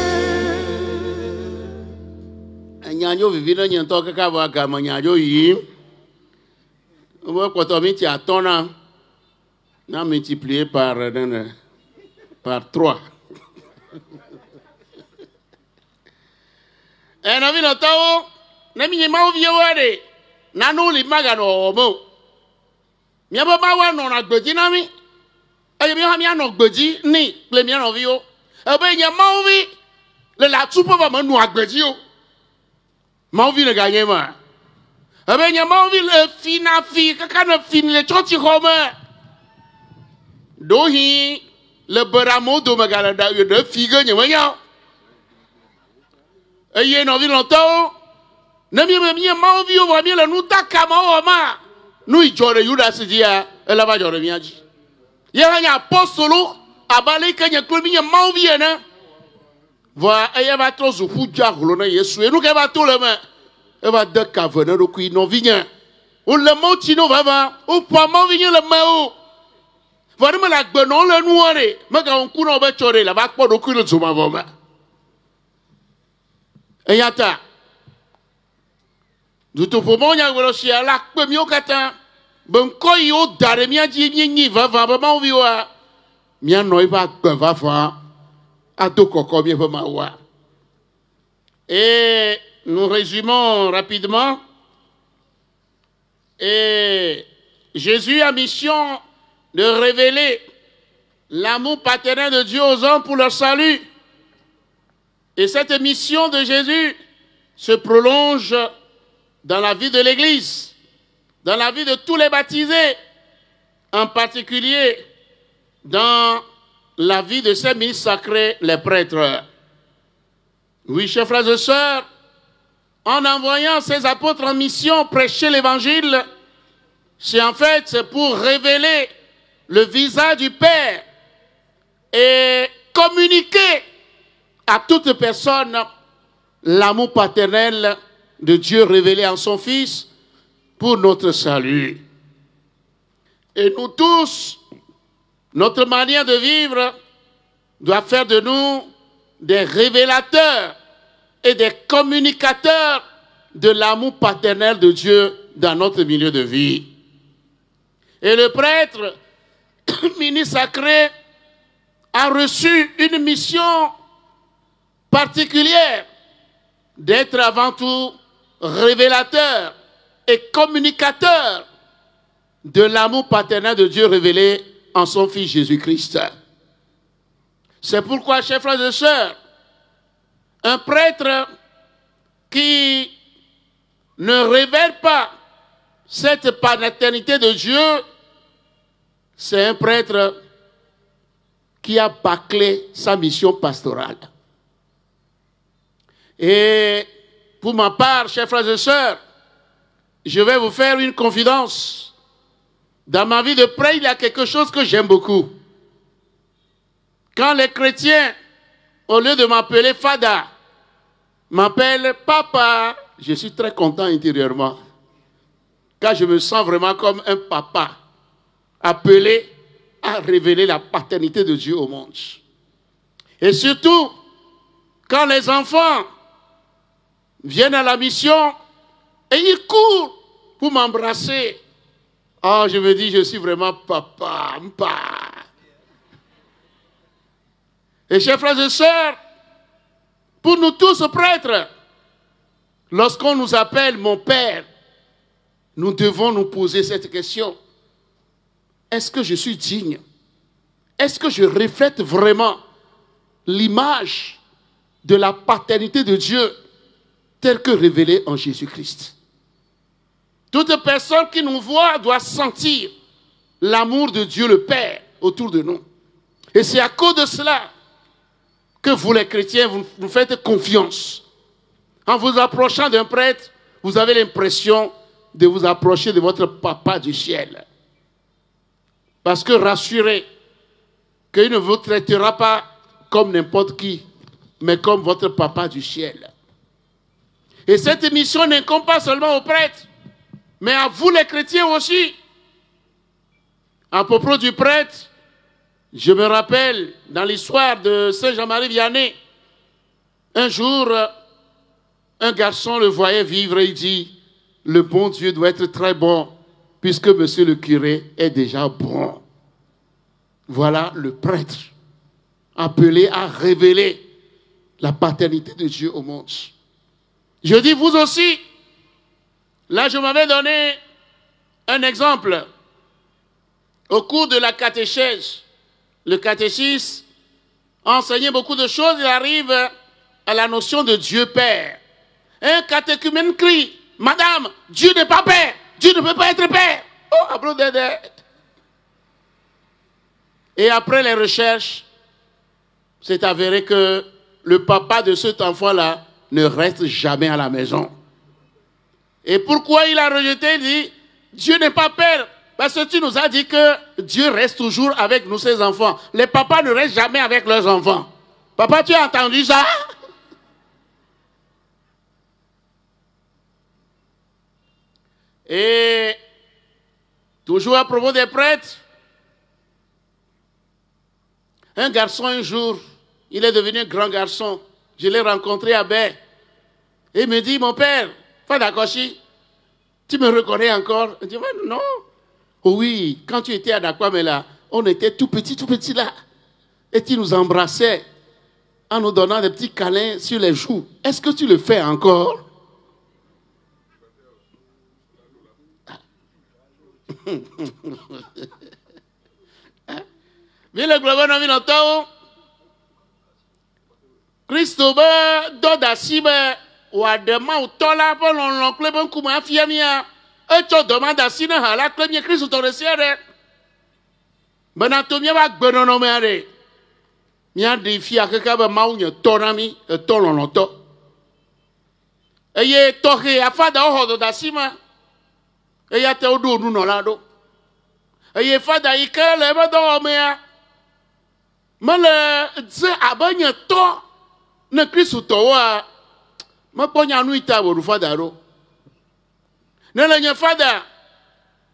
anyanyo vivino nyento kaka ba ga manyanyo yi o ko to mi ti atona na multiplié par 3 e no vino tawo na mi ma o vie ware na no li magano mo mi aba ba wa no na gbeji na mi e mi ha mi ano gbeji ni ple mi ano vi o e be nya ma o vi le la tupo ba ma nu agbeji o ma o vi ne ganye ma e be nya ma o vi le fi na fi kaka na fi le chochi home dohi le beramo do magala da de figue nyanya eye no vi lonto na mi ma vi o wa mi le nu taka ma o ma nu ijore Judas dia e la ba jore mi aji ye hanya apostolo abale kenya klo mi ma vi na va eye ba trozu fuja holo na Yesu e nu ke ba to le me e ba de kavene ro ku no vinya o le mo ti no va o pa ma vinya le ma o Vani me la gbenon le nuare, me ka on kuna obe chore la va kpo do ku le zuma voma. Eyata. Du to po monya welo si ala kpe mi o kata. Ben ko yi o dare mi aji nyi va ba ma o vi wa. mia noiba va voir à tout combien va m'avoir. Et nous résumons rapidement. Et Jésus a mission de révéler l'amour paternel de Dieu aux hommes pour leur salut. Et cette mission de Jésus se prolonge dans la vie de l'Église, dans la vie de tous les baptisés, en particulier dans la vie de ces ministres sacrés, les prêtres. Oui, chers frères et sœurs, en envoyant ces apôtres en mission prêcher l'Évangile, c'est en fait pour révéler le visage du Père et communiquer à toute personne l'amour paternel de Dieu révélé en son Fils pour notre salut. Et nous tous, notre manière de vivre doit faire de nous des révélateurs et des communicateurs de l'amour paternel de Dieu dans notre milieu de vie. Et le prêtre, ministre sacré, a reçu une mission particulière d'être avant tout révélateur et communicateur de l'amour paternel de Dieu révélé en son Fils Jésus-Christ. C'est pourquoi, chers frères et sœurs, un prêtre qui ne révèle pas cette paternité de Dieu, c'est un prêtre qui a bâclé sa mission pastorale. Et pour ma part, chers frères et sœurs, je vais vous faire une confidence. Dans ma vie de prêtre, il y a quelque chose que j'aime beaucoup. Quand les chrétiens, au lieu de m'appeler Fada, m'appellent Papa, je suis très content intérieurement. Car je me sens vraiment comme un papa, appelé à révéler la paternité de Dieu au monde. Et surtout, quand les enfants viennent à la mission et ils courent pour m'embrasser, oh, je me dis, je suis vraiment papa. Et chers frères et sœurs, pour nous tous prêtres, lorsqu'on nous appelle mon Père, nous devons nous poser cette question. Est-ce que je suis digne? Est-ce que je reflète vraiment l'image de la paternité de Dieu telle que révélée en Jésus-Christ? Toute personne qui nous voit doit sentir l'amour de Dieu le Père autour de nous. Et c'est à cause de cela que vous les chrétiens, vous faites confiance. En vous approchant d'un prêtre, vous avez l'impression de vous approcher de votre papa du ciel. Parce que rassurez qu'il ne vous traitera pas comme n'importe qui, mais comme votre papa du ciel. Et cette mission n'incombe pas seulement aux prêtres, mais à vous les chrétiens aussi. À propos du prêtre, je me rappelle dans l'histoire de Saint Jean-Marie Vianney, un jour, un garçon le voyait vivre et il dit, le bon Dieu doit être très bon, puisque monsieur le curé est déjà bon. Voilà le prêtre, appelé à révéler la paternité de Dieu au monde. Je dis vous aussi, là je m'avais donné un exemple. Au cours de la catéchèse, le catéchisme enseignait beaucoup de choses, il arrive à la notion de Dieu Père. Un catéchumène crie, Madame, Dieu n'est pas Père, Dieu ne peut pas être Père. Oh, applaudez. Et après les recherches, c'est avéré que le papa de cet enfant-là ne reste jamais à la maison. Et pourquoi il a rejeté? Il dit, Dieu n'est pas Père. Parce que tu nous as dit que Dieu reste toujours avec nous, ses enfants. Les papas ne restent jamais avec leurs enfants. Papa, tu as entendu ça? Et toujours à propos des prêtres, un garçon un jour, il est devenu un grand garçon. Je l'ai rencontré à Baie. Et il me dit, mon père, Fadakoshi, tu me reconnais encore? Je dis, non. Oh oui, quand tu étais à Dakwamela, on était tout petit là. et tu nous embrassais en nous donnant des petits câlins sur les joues. Est-ce que tu le fais encore? Vile globe na vino tao. Christo be doda si be wa dema utola po lon klebe kuma afia mia. E cho demanda si na hala klebe Christo to resiere. Bana to mia ba gbe no me are. Mia de fi akeka be ma unye to na mi e to lon to. Eye to he afada o hodo da si ma. Eye te odo nu no la do. Eye fada ikele be do me ya. Male ze abanye to ne Kristo to wa maponya nu ita wo fada ro. Ne le nye fada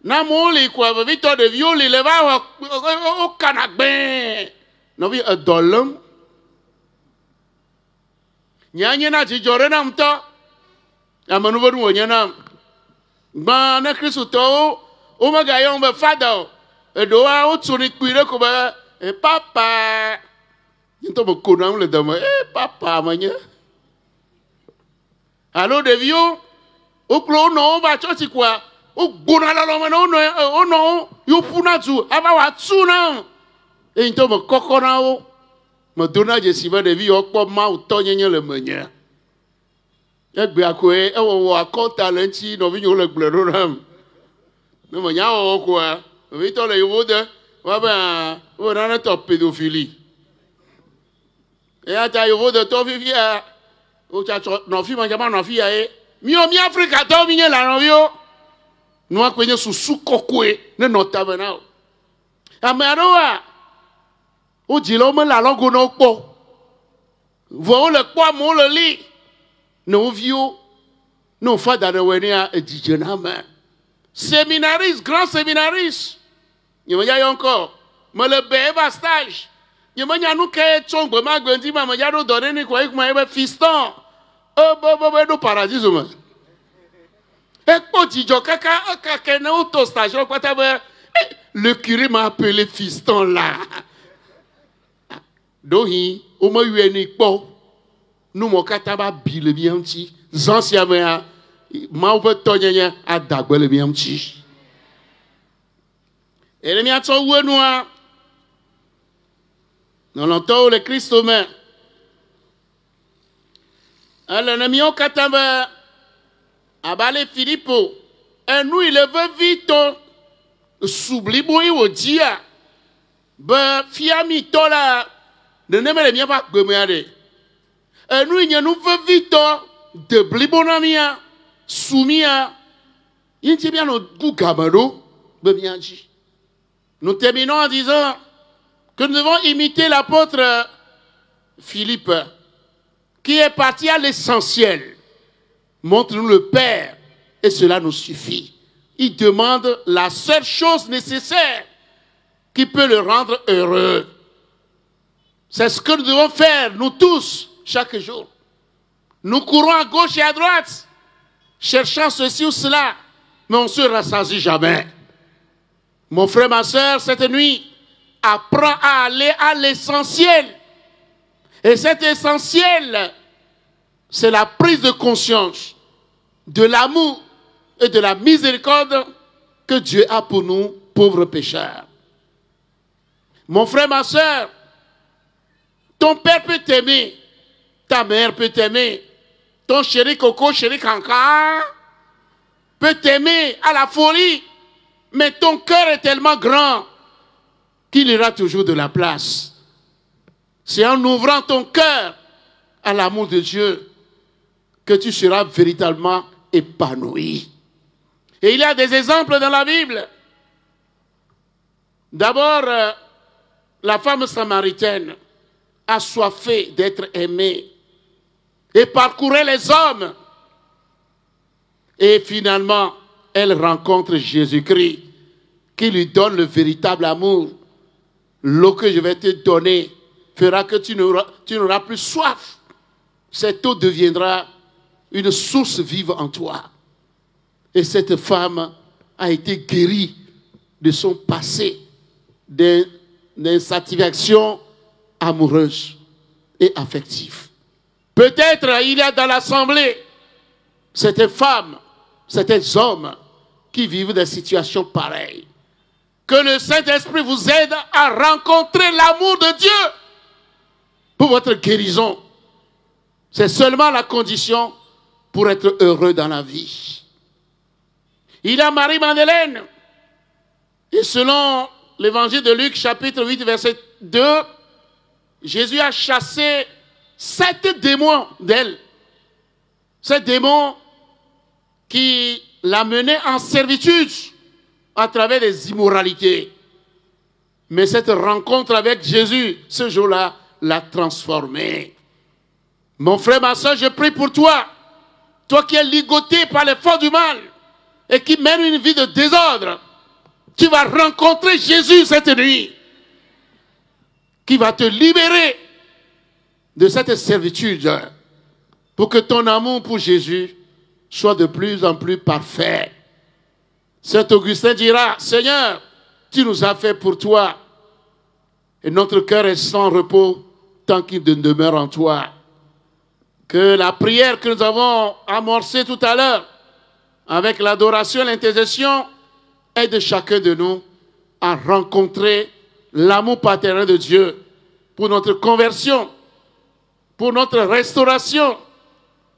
na muli kwa Victor de Violi le va o kanagbe. No vi adolum. Nyanye na jijore na mto. Amanu vodu wonyana. Ba ne Kristo to o maga yon be fada do wa o tuni kwire ko ba e papa. Nto mo konam le dama e papa manya. Allo de vieux o klo no ba choti kwa o gbona la lo o no yo puna tu aba wa tu na e nto mo kokona o mo dona je si ba de vieux o po ma o to nyenye le manya. Egbe akoe e wo akota lenti no vi nyo le gbero ram. No mo nya o kwa vi to le yo de wa ba o na to pédophilie. Et ata yo de to vivia o cha no fi manja ma no fi e mi o mi Africa to mi nye la no yo no akwenye susu kokwe ne no tabana amaroa o jilo mo la logo no po vo le po mo le li no vio no fada de wenia e dijena ma séminariste grand séminariste ni mo ya yo encore mo le beba stage. Je me dis que tu as dit que tu as donné un fiston. Oh, bon, bon, paradis. Et quand tu dis que le curé m'a appelé fiston là. Donc, au moins, il y a un nous mon kataba bile bien petit. Anciens ma ouvre tonye a dagbele bien petit. Et les miens sont où nous? Non, l'entend le Christ humain. Alors, le mion katamba a balé Filippo. Et nous, il veut vite s'oublier au dia. Ben, fiami tola. Ne me le mien pas gomerde. Et nous, il nous veut vite de blibonamia, soumia. Il y a bien notre goût gamado. Ben, bien dit. Nous terminons en disant que nous devons imiter l'apôtre Philippe, qui est parti à l'essentiel. Montre-nous le Père, et cela nous suffit. Il demande la seule chose nécessaire qui peut le rendre heureux. C'est ce que nous devons faire, nous tous, chaque jour. Nous courons à gauche et à droite, cherchant ceci ou cela, mais on ne se rassasie jamais. Mon frère, ma soeur, cette nuit, apprends à aller à l'essentiel. Et cet essentiel, c'est la prise de conscience de l'amour et de la miséricorde que Dieu a pour nous, pauvres pécheurs. Mon frère, ma soeur, ton père peut t'aimer, ta mère peut t'aimer, ton chéri coco, chéri cancan peut t'aimer à la folie, mais ton cœur est tellement grand qu'il y aura toujours de la place. C'est en ouvrant ton cœur à l'amour de Dieu que tu seras véritablement épanoui. Et il y a des exemples dans la Bible. D'abord, la femme samaritaine, assoiffée d'être aimée, et parcourait les hommes. Et finalement, elle rencontre Jésus-Christ qui lui donne le véritable amour. L'eau que je vais te donner fera que tu n'auras plus soif. Cette eau deviendra une source vive en toi. Et cette femme a été guérie de son passé, d'insatisfaction amoureuse et affective. Peut-être il y a dans l'assemblée certaines femmes, certains hommes qui vivent des situations pareilles. Que le Saint-Esprit vous aide à rencontrer l'amour de Dieu pour votre guérison. C'est seulement la condition pour être heureux dans la vie. Il y a Marie-Madeleine. Et selon l'évangile de Luc, chapitre 8, verset 2, Jésus a chassé 7 démons d'elle. Ces démons qui la menaient en servitude à travers les immoralités. Mais cette rencontre avec Jésus, ce jour-là, l'a transformée. Mon frère, ma soeur, je prie pour toi. Toi qui es ligoté par les forces du mal et qui mène une vie de désordre, tu vas rencontrer Jésus cette nuit, qui va te libérer de cette servitude pour que ton amour pour Jésus soit de plus en plus parfait. Saint Augustin dira, Seigneur, tu nous as fait pour toi et notre cœur est sans repos tant qu'il demeure en toi. Que la prière que nous avons amorcée tout à l'heure avec l'adoration et l'intercession aide chacun de nous à rencontrer l'amour paternel de Dieu pour notre conversion, pour notre restauration,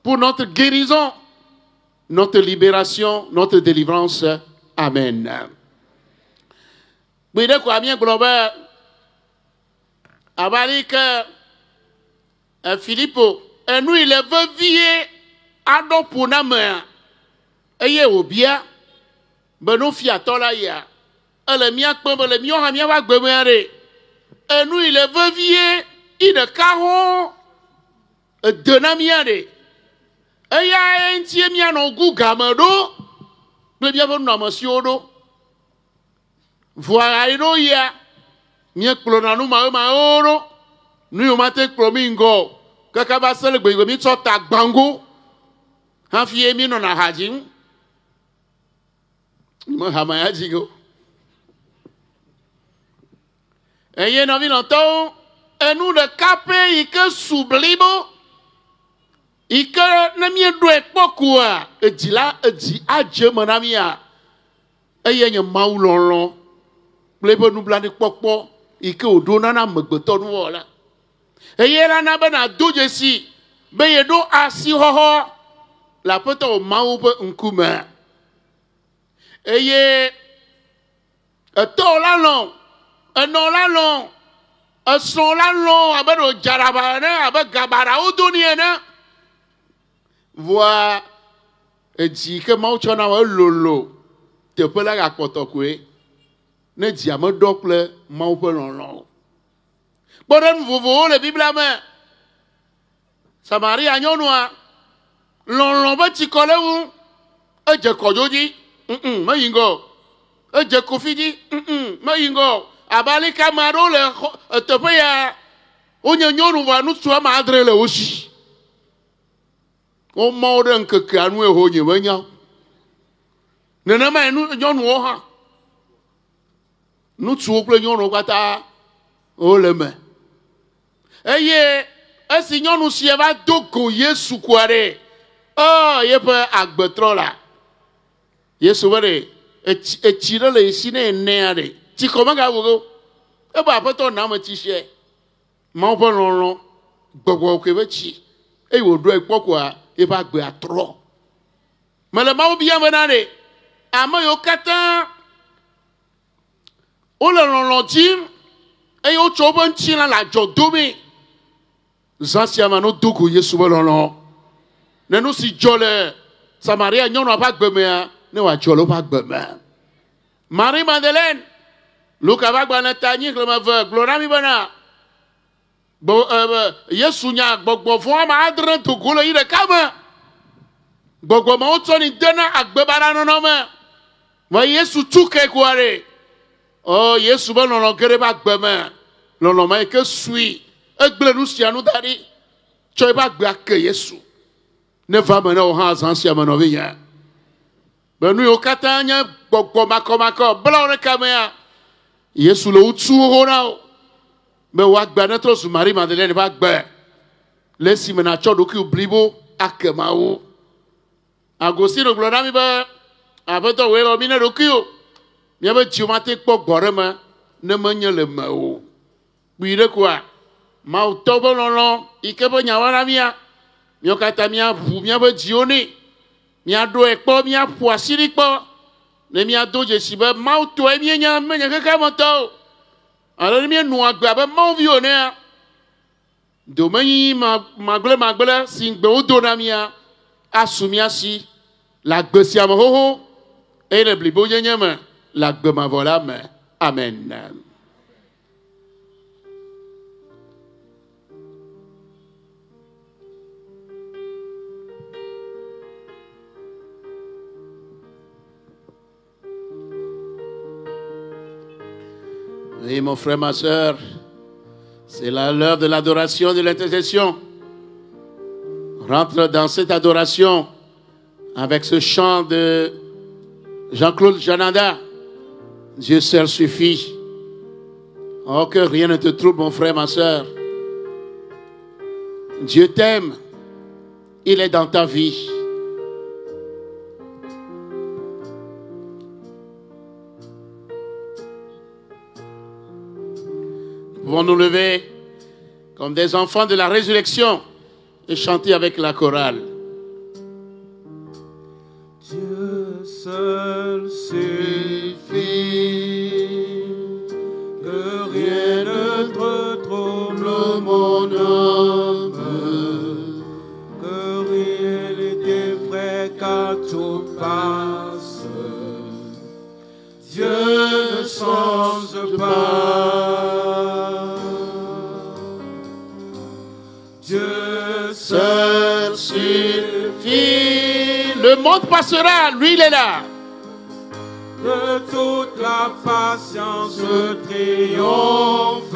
pour notre guérison, notre libération, notre délivrance. Amen. Bide kwa bien global abalike Philippe et nous il veut vie ado pour na eye obia beno fiatola ya ele mia pembe le mio ha mia wa gbemere et nous il veut vie ide kaho de na mia de eya entie mia no gugamado le bien bon na monsieur do voilà ino ya mia klona no ma oro nu yo mate klomingo kaka ba sele gbe mi so ta gbango ha fi emi no na hajin mo ha ma yajigo eye no vi no to enu de capé ike sublimo ike na mi do ekpoku a ejila eji aje mo na mi a eye yen maulonlon plebo nu blande popo ike odo na na megbeto nu wala eye la na be na doje si be ye do asi hoho la poto o mawu be nkume eye eto la long eno la long son la long abe do jaraba na abe gabara odo ni na voa eji ke mawu chona wa lolo te pe la ga potokwe ne di ame dokle mawu pe lolon boden vovo le bible ma Samaria nyonua lolon ba ti kole wu eje kojoji ma yingo eje kofiji ma yingo abali kamaro le tepe ya onye nyonu wa nu so ma adre le oshi o mo de nkeke anu e ho nye wanya nene ma nu nyonu o ha nu tu ple nyonu kwata o le me eye esi nyonu si e va dogo Yesu kware oh ye pe agbetro la Yesu were e chire le isi na ene ade ti ko ma ga wo e ba peto na ma ti se ma o pe ronron gbogbo ke be chi e wo do e poku a e ba gbe atro mele ma o biya na de ama yo katan o le ronron jim e yo chobo nchi la jodomi Zansia mano dogo Yesu bololo ne no si jole Samaria nyono pa gbeme ne wa jolo pa gbeme Marie-Madeleine Luka ba gba na tani le ma ve gloria mi bana bo Yesu nya gbogbo fun ma adre to golo ire kama gbogbo ma o to ni dena agbebara no ma wa Yesu tuke kware oh Yesu bololo gere ba gbeme lolo ma ke sui egble nu sia nu dari cho ba gbe ake Yesu ne va mena o ha zansia mena we ya benu yo katanya gbogbo makoma ko bla o kamea Yesu lo utu ho na Mais Wagba notre Marie Madeleine Wagba. Laisse me na chodoki oblibo akemao. Agostino glorami ba abeto we ba mine dokio. Mi ba chiomate kpo gorema ne menye le mao. Bire kwa ma utobo lolo ikebo nyawara mia. Mi okata mia bu mia ba jioni. Mia do ekpo mia poasiri kpo. Ne mia do jesiba ma uto e mia nya menya kaka moto. Alors mia no agba ba ma vione. Domaine magle singbe odonamia asumiasi la gbesia moho et le blibo yenyeme la gbema voilà me amen. Oui mon frère, ma soeur, c'est l'heure de l'adoration, de l'intercession. Rentre dans cette adoration avec ce chant de Jean-Claude Jananda. Dieu seul suffit. Oh, que rien ne te trouble, mon frère, ma soeur. Dieu t'aime. Il est dans ta vie. Nous pouvons nous lever comme des enfants de la résurrection et chanter avec la chorale. Dieu seul suffit, que rien ne te trouble mon âme, que rien ne t'effraie car tout passe. Dieu ne change pas. Dieu seul suffit. Le monde passera, lui il est là. De toute la patience triomphe.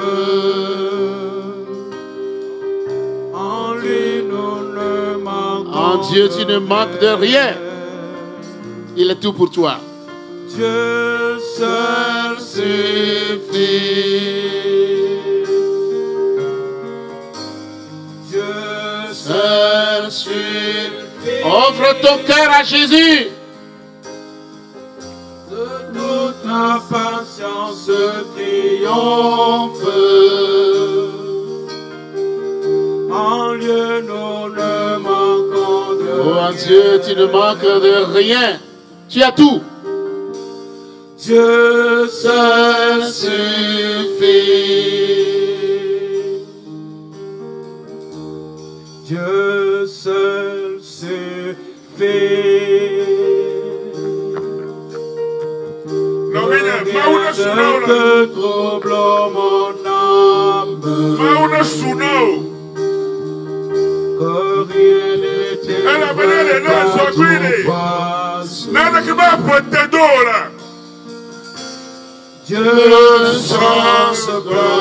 En lui nous ne manquons. En Dieu tu ne manques de rien. Il est tout pour toi. Dieu seul suffit. Seul suffit. Offre ton cœur à Jésus. De toute la patience triomphe. En lieu nous ne manquons de Oh, en Dieu, tu ne manques de rien. Tu as tout. Dieu seul suffit. Dieu seul suffit. Rien ne te trouble mon âme. Que rien ne t'effraie. Dieu ne change pas.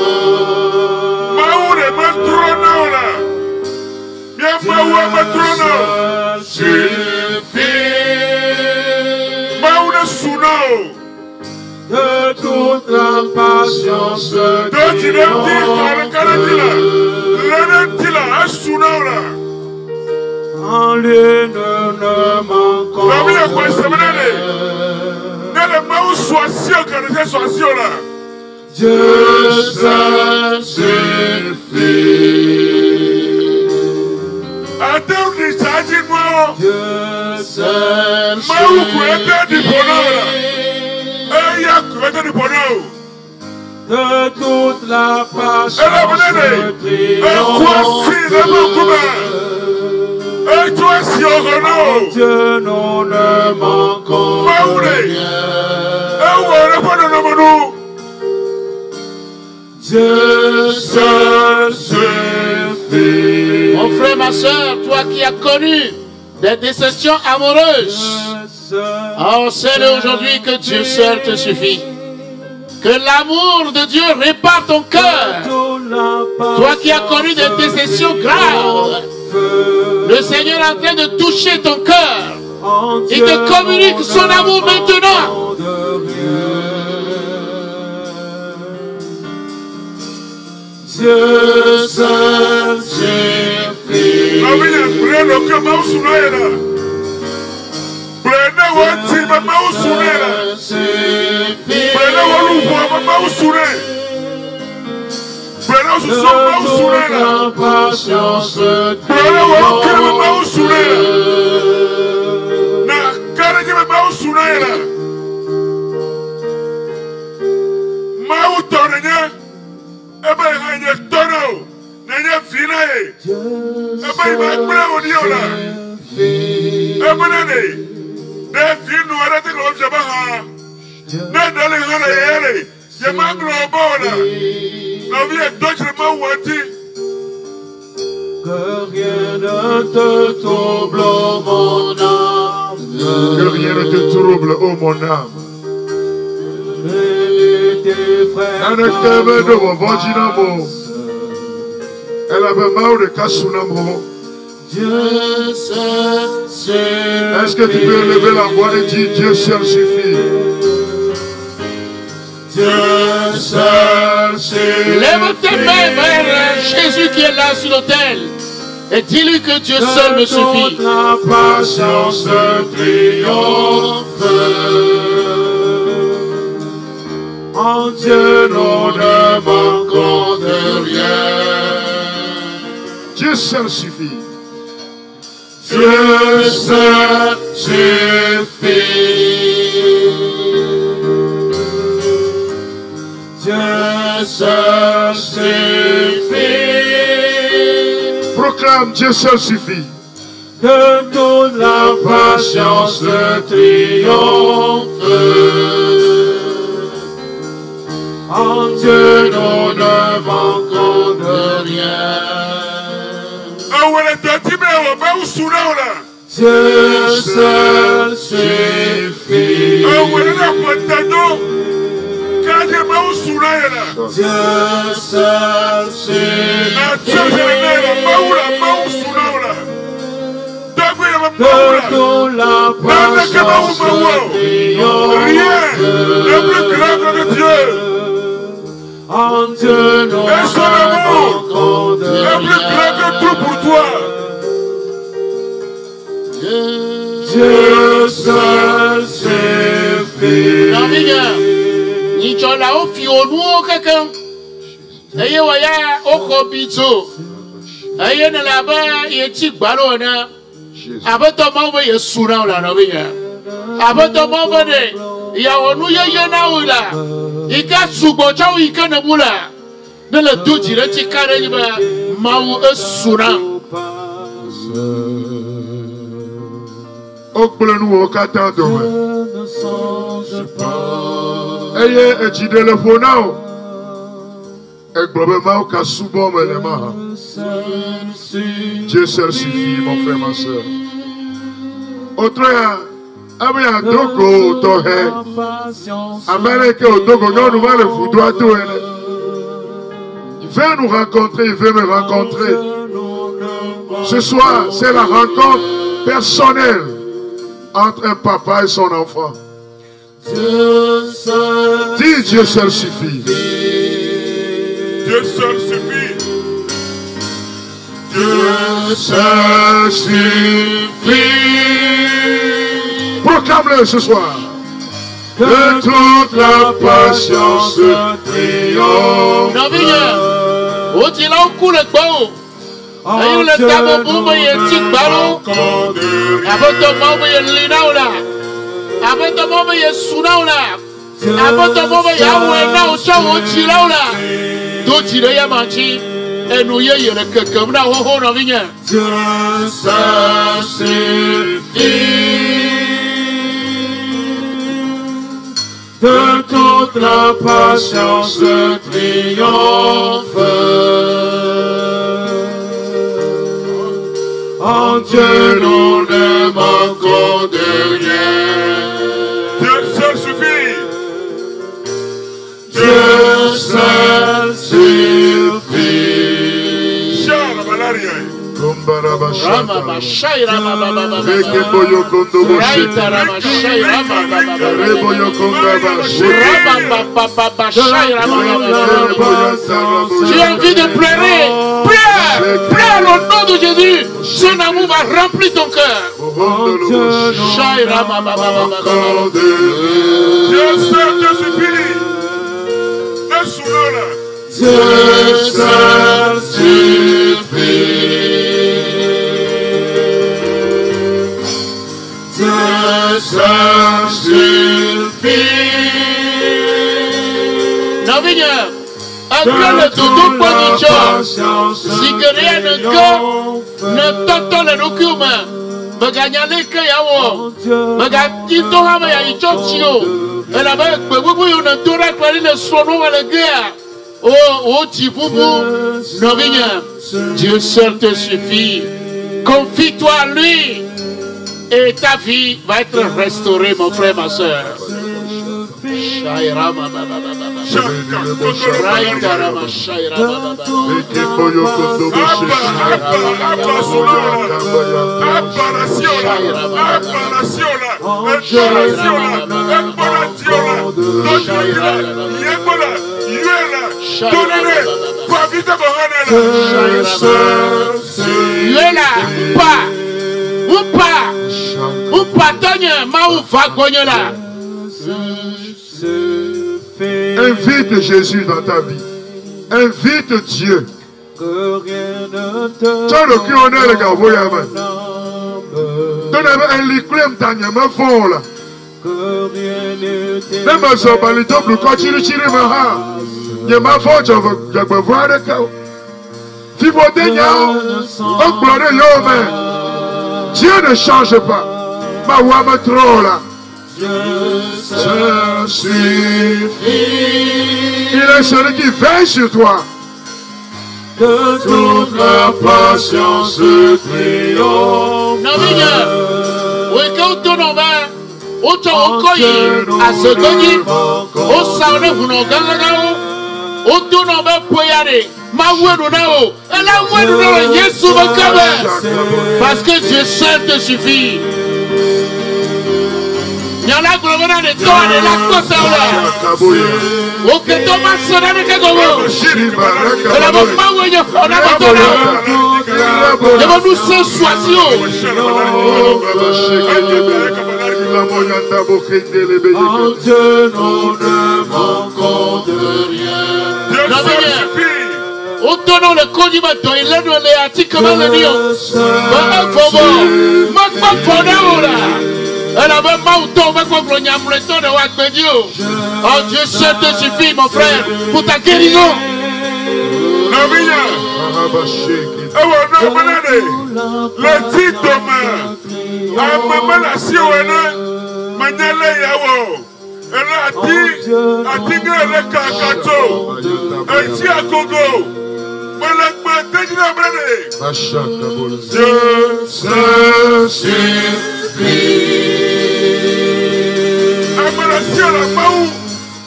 Suffit. De toute la patience en lui nous ne manquons. Dieu seul suffit. Dieu seul suffit. De toute la patience Dieu nous ne manquons rien. Dieu seul suffit. Mon frère, ma soeur, toi qui as connu des déceptions amoureuses, oh, sais-le aujourd'hui que Dieu seul te suffit. Que l'amour de Dieu répare ton cœur. Toi qui as connu des déceptions graves, le Seigneur est en train de toucher ton cœur. Il te communique son amour maintenant. Dieu seul suffit. La patience que rien ne te trouble, mon âme. Que rien ne te trouble, ô mon âme. Tes frères elle avait marre de Kasunamo. Dieu seul suffit. Est-ce que tu peux lever la voix et dire Dieu seul suffit? Dieu seul suffit. Lève tes mains vers Jésus qui est là sur l'autel et dis-lui que Dieu seul me suffit. La patience triomphe. En Dieu nous ne manquons de rien. Dieu seul suffit. Dieu seul suffit. Dieu seul suffit. Proclame Dieu seul suffit. Que toute la patience triomphe. En Dieu nous ne manquons de rien. Dieu seul suffit. Dieu seul suffit. Que toute la patience triomphe. En Dieu nous ne manquons de rien. Dieu seul suffit. Nichola o fi onu kankan. Eye waya o ko bito. Eye na la ba ye ti gbalo na. Abato mo bo ye sura la na biya. Abato mo bo de ya onu ye na ula. Ika sugo chawo ika na bula. De le doji re ti kare ni ba mawu e sura. Okplenu o kata dome. Eye ejide le fonao. Eglobe ma o kasubo melema. Dieu seul suffit, mon frère, ma soeur. Autre abia dogo tohe. Amérique au dogo non nous va le foudoir tout. Il veut nous rencontrer, il veut me rencontrer. Ce soir, c'est la rencontre personnelle entre un papa et son enfant. Dis Dieu seul suffit. Dieu seul suffit. Dieu seul suffit. Proclame-le ce soir. Que toute la patience triomphe. Ayo le tabo bumbo ye tikbalo. Aboto mobo ye linaula. Aboto mobo ye sunaula. Aboto mobo ya wena uchawo chilaula. Do chile ya manchi. Enu ye ye le kekamna ho na vinya. Dieu seul suffit. Que toute la patience triomphe. En Dieu nous ne manquons de rien. Dieu seul suffit. Dieu seul suffit. Charles Malaria. Kumba Tu as envie de pleurer. Pleure au nom de Jésus. Son amour va remplir ton cœur. Dieu seul te suffit. Laisse-nous-le. Dieu seul suffit. Dieu seul suffit. Non, Seigneur, le dodo ponicho, si que rien ne t'entend le document, me gagne les cailloux, me gagne ton âme et il chotio, et la bête, vous ne t'aurez pas le sono à la guerre. Oh, Tiboubou, non, Dieu seul te suffit. Confie-toi à lui et ta vie va être restaurée, mon frère, ma soeur. Invite Jésus dans ta vie. Invite Dieu. Tu as le cul honneur, les gars, vous avez un liquide d'animal fort là. Même si on va le double, quand tu le tires, il y a ma faute, je vais voir le cas. Si vous êtes Dieu ne change pas. Ma wama trop là. Dieu suffit. Il est celui qui veille sur toi. De toute la patience triomphe. Non, oui, quand on en va, on te recueille à ce gagner, on s'en est vous n'en gagnez, on tourne en bas pour y aller. Ma ouénou nao, et la ouénou nao, Yesu me cabe, parce que Dieu seul te suffit. Il y a la gloire de toi et la côte là. Ok, Thomas, ça n'a pas de et la bonne main où il y a on a et nous sommes choisis. Dieu, nous ne manquons de rien. Au tournant le condimento, il est dans les articles comme le lion. Elle avait pas autant de oh Dieu seul te suffit, mon frère, pour ta guérison. Le titre à maman la siouane, Manele Yawo. Elle a dit le kakato. Elle dit à Congo. Dieu seul suffit.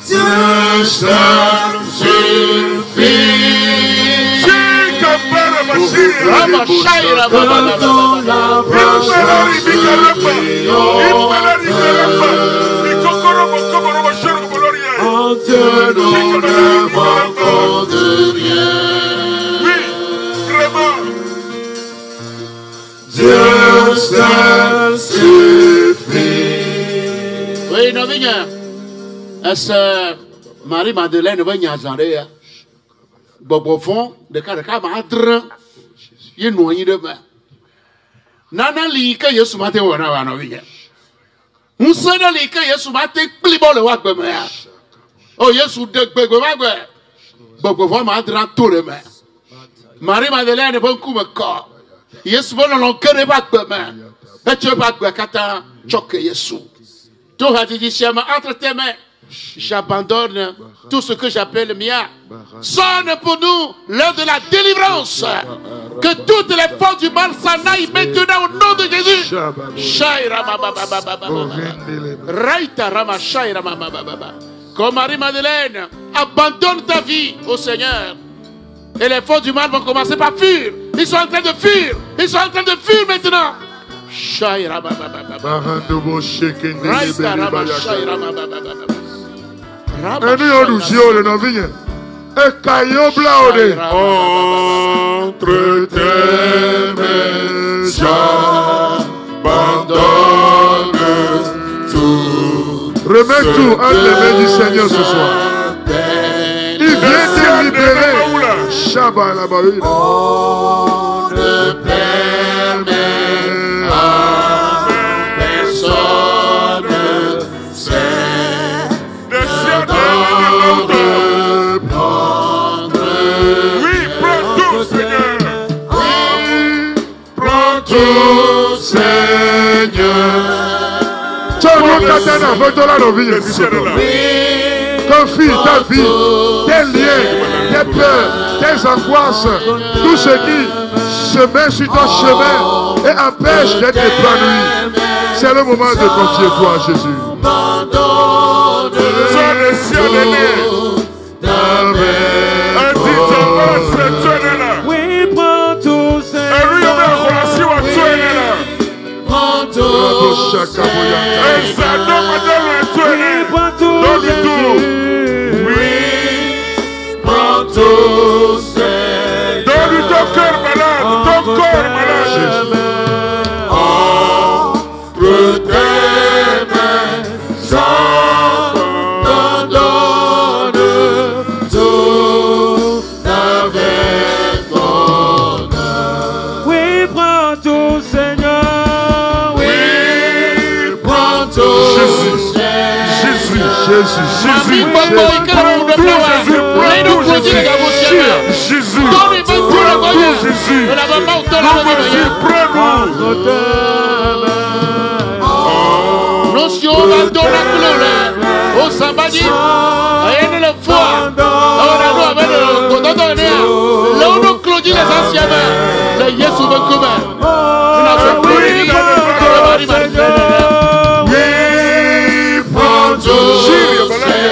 Dieu seul suffit. Dieu nous ne manquons de rien. Dieu seul suffit. Oui, non, viens. Est-ce Marie-Madeleine va y aller? Bobo fond, de cas madre, il noie de bain. Nana lika, yes, mate, one hour. Un son lika, yes, mate, plibble le wak. Oh, yes, who dug beg wagway. Bobo fond, madra to the man. Marie-Madeleine, bon coup, a car. Yes, bon, on can't back the man. Let your back back at a choke, yes. Tu as dit, entre tes mains, j'abandonne tout ce que j'appelle mien. Sonne pour nous l'heure de la délivrance. Que toutes les forces du mal s'en aillent maintenant au nom de Jésus. Comme Marie-Madeleine, abandonne ta vie au Seigneur. Et les forces du mal vont commencer par fuir. Ils sont en train de fuir. Ils sont en train de fuir maintenant. Shaira baba baba. Barandobo shekende Raista lebele raba bayaka. shaira baba baba. Eni odusio le novinye. Ekayo blaode. Entre tes mains, j'abandonne tout. Remets tout entre les mains du Seigneur ce soir. Il vient te libérer. Shabbat la baïne. On ne permet à personne Des cieux de prendre. Oui, prends tout, Seigneur. Prends tout, Seigneur. Des cieux de là. Confie ta vie, tes liens, tes peurs, tes angoisses, tout ce qui se met sur ton chemin et empêche d'être épanoui. C'est le moment de confier toi à Jésus. Sois le ciel de Dieu. Un dit ton nom, c'est toi là. Oui, prends tout, Et lui, Seigneur. on va relâcher à toi là. Prends tout, Et ça donne madame à toi Oui, là. prends tout, Donne tout. Jésus. prends tout, Seigneur. Donne ton cœur malade, ton corps malade. Entre tes mains, j'abandonne tout avec honneur. Oui, prends tout, Seigneur. Oui, prends tout, Jésus. Seigneur. Jésus, Mami, Jésus, Boko, Jésus. Ikele, Mudablawa. Reino, Koji, Legabosiama. Jésus. Donne, il veut tout le voyer. Jésus. Et la maman, on donne la voyer. Prends-nous. Nous sommes dans la couleur. Au Sambadi, il y a une foi. On a nous avec le condamné. Là où nous clôturons les anciens, le Yesu Vancouver. Nous avons pris Oui, prends tout.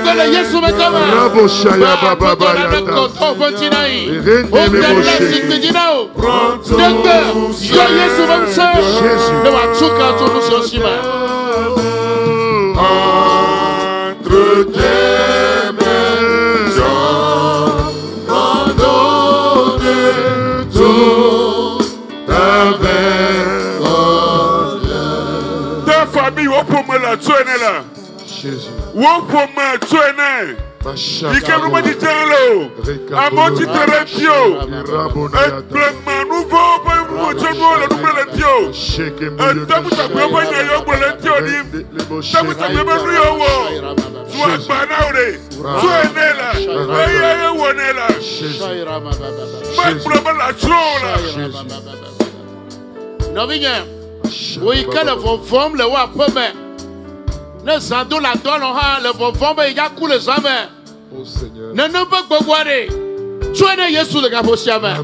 Bravo, Shaya Baba Bayata. Entre tes mains, j'abandonne tout avec honneur. ta famille, où pour me la tuer là? Jésus. Où pour me tuer là? Il y a vraiment du temps là. À mon titre, le Dieu. Et pleinement, nous voulons pas vous tuer le nouvel Dieu. Et tant que tu as pas le Dieu, tant que tu as pas le tu as pas nauré. Tu es né là. Et où on est là. Pas pour la tuer là. Non, viens. Oui, quelle forme le roi peut mettre. Ne s'endou la donne, le forme, il y a coulé les hommes. Oh Seigneur. Ne nous pas boire. Tu es né Yesu de Gabosiama.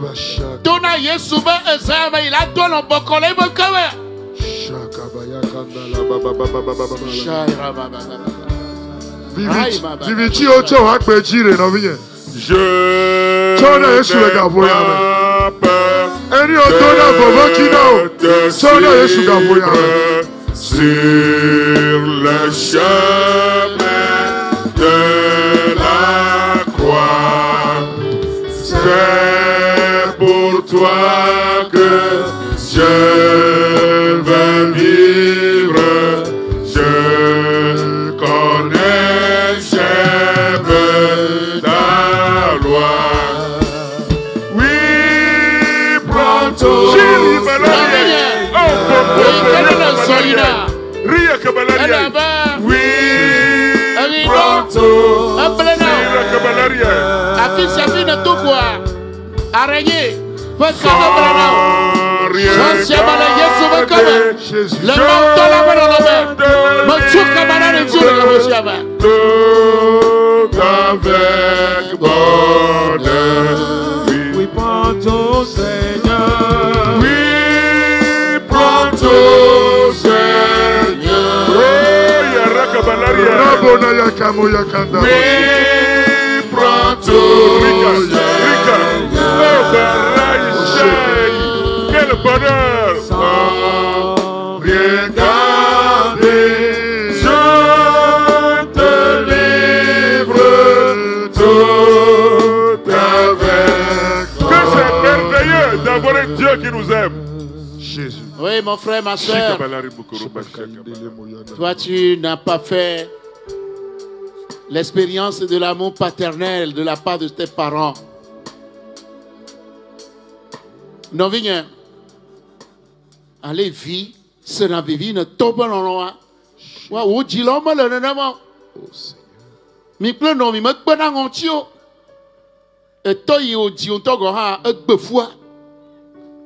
Dona Yesu ba ezama il a donné un bokole bokawe. Viviti ocho akpejire no viye. Je Eni otona bobokino. Sona Yesu gaboya. Sur le chemin de la croix, c'est pour toi que je veux vivre. Je connais, j'aime ta loi. Oui, prends tout. Oui, Afisa fina tukwa. Araignée. Jésus. Le manteau là-bas dans la main. Tout avec bonheur. Oui, prends ton Seigneur. Oui, prends ton Seigneur. Oh, Yarakabalaria. Rabona yakamo yakanda. Oui, prends ton Seigneur. Quel bonheur! Sans rien garder, je te livre tout avec toi. Que c'est merveilleux d'avoir un Dieu qui nous aime. Jésus. Oui, mon frère, ma soeur. Toi, tu n'as pas fait l'expérience de l'amour paternel de la part de tes parents. Non, viens. Allez, vie, c'est la vie, ne tombe pas dans l'eau. Ou dis l'homme, le nom. Mi plein non, mi me pas dans mon tio. Et toi, il dit, on t'a gagné un peu fois.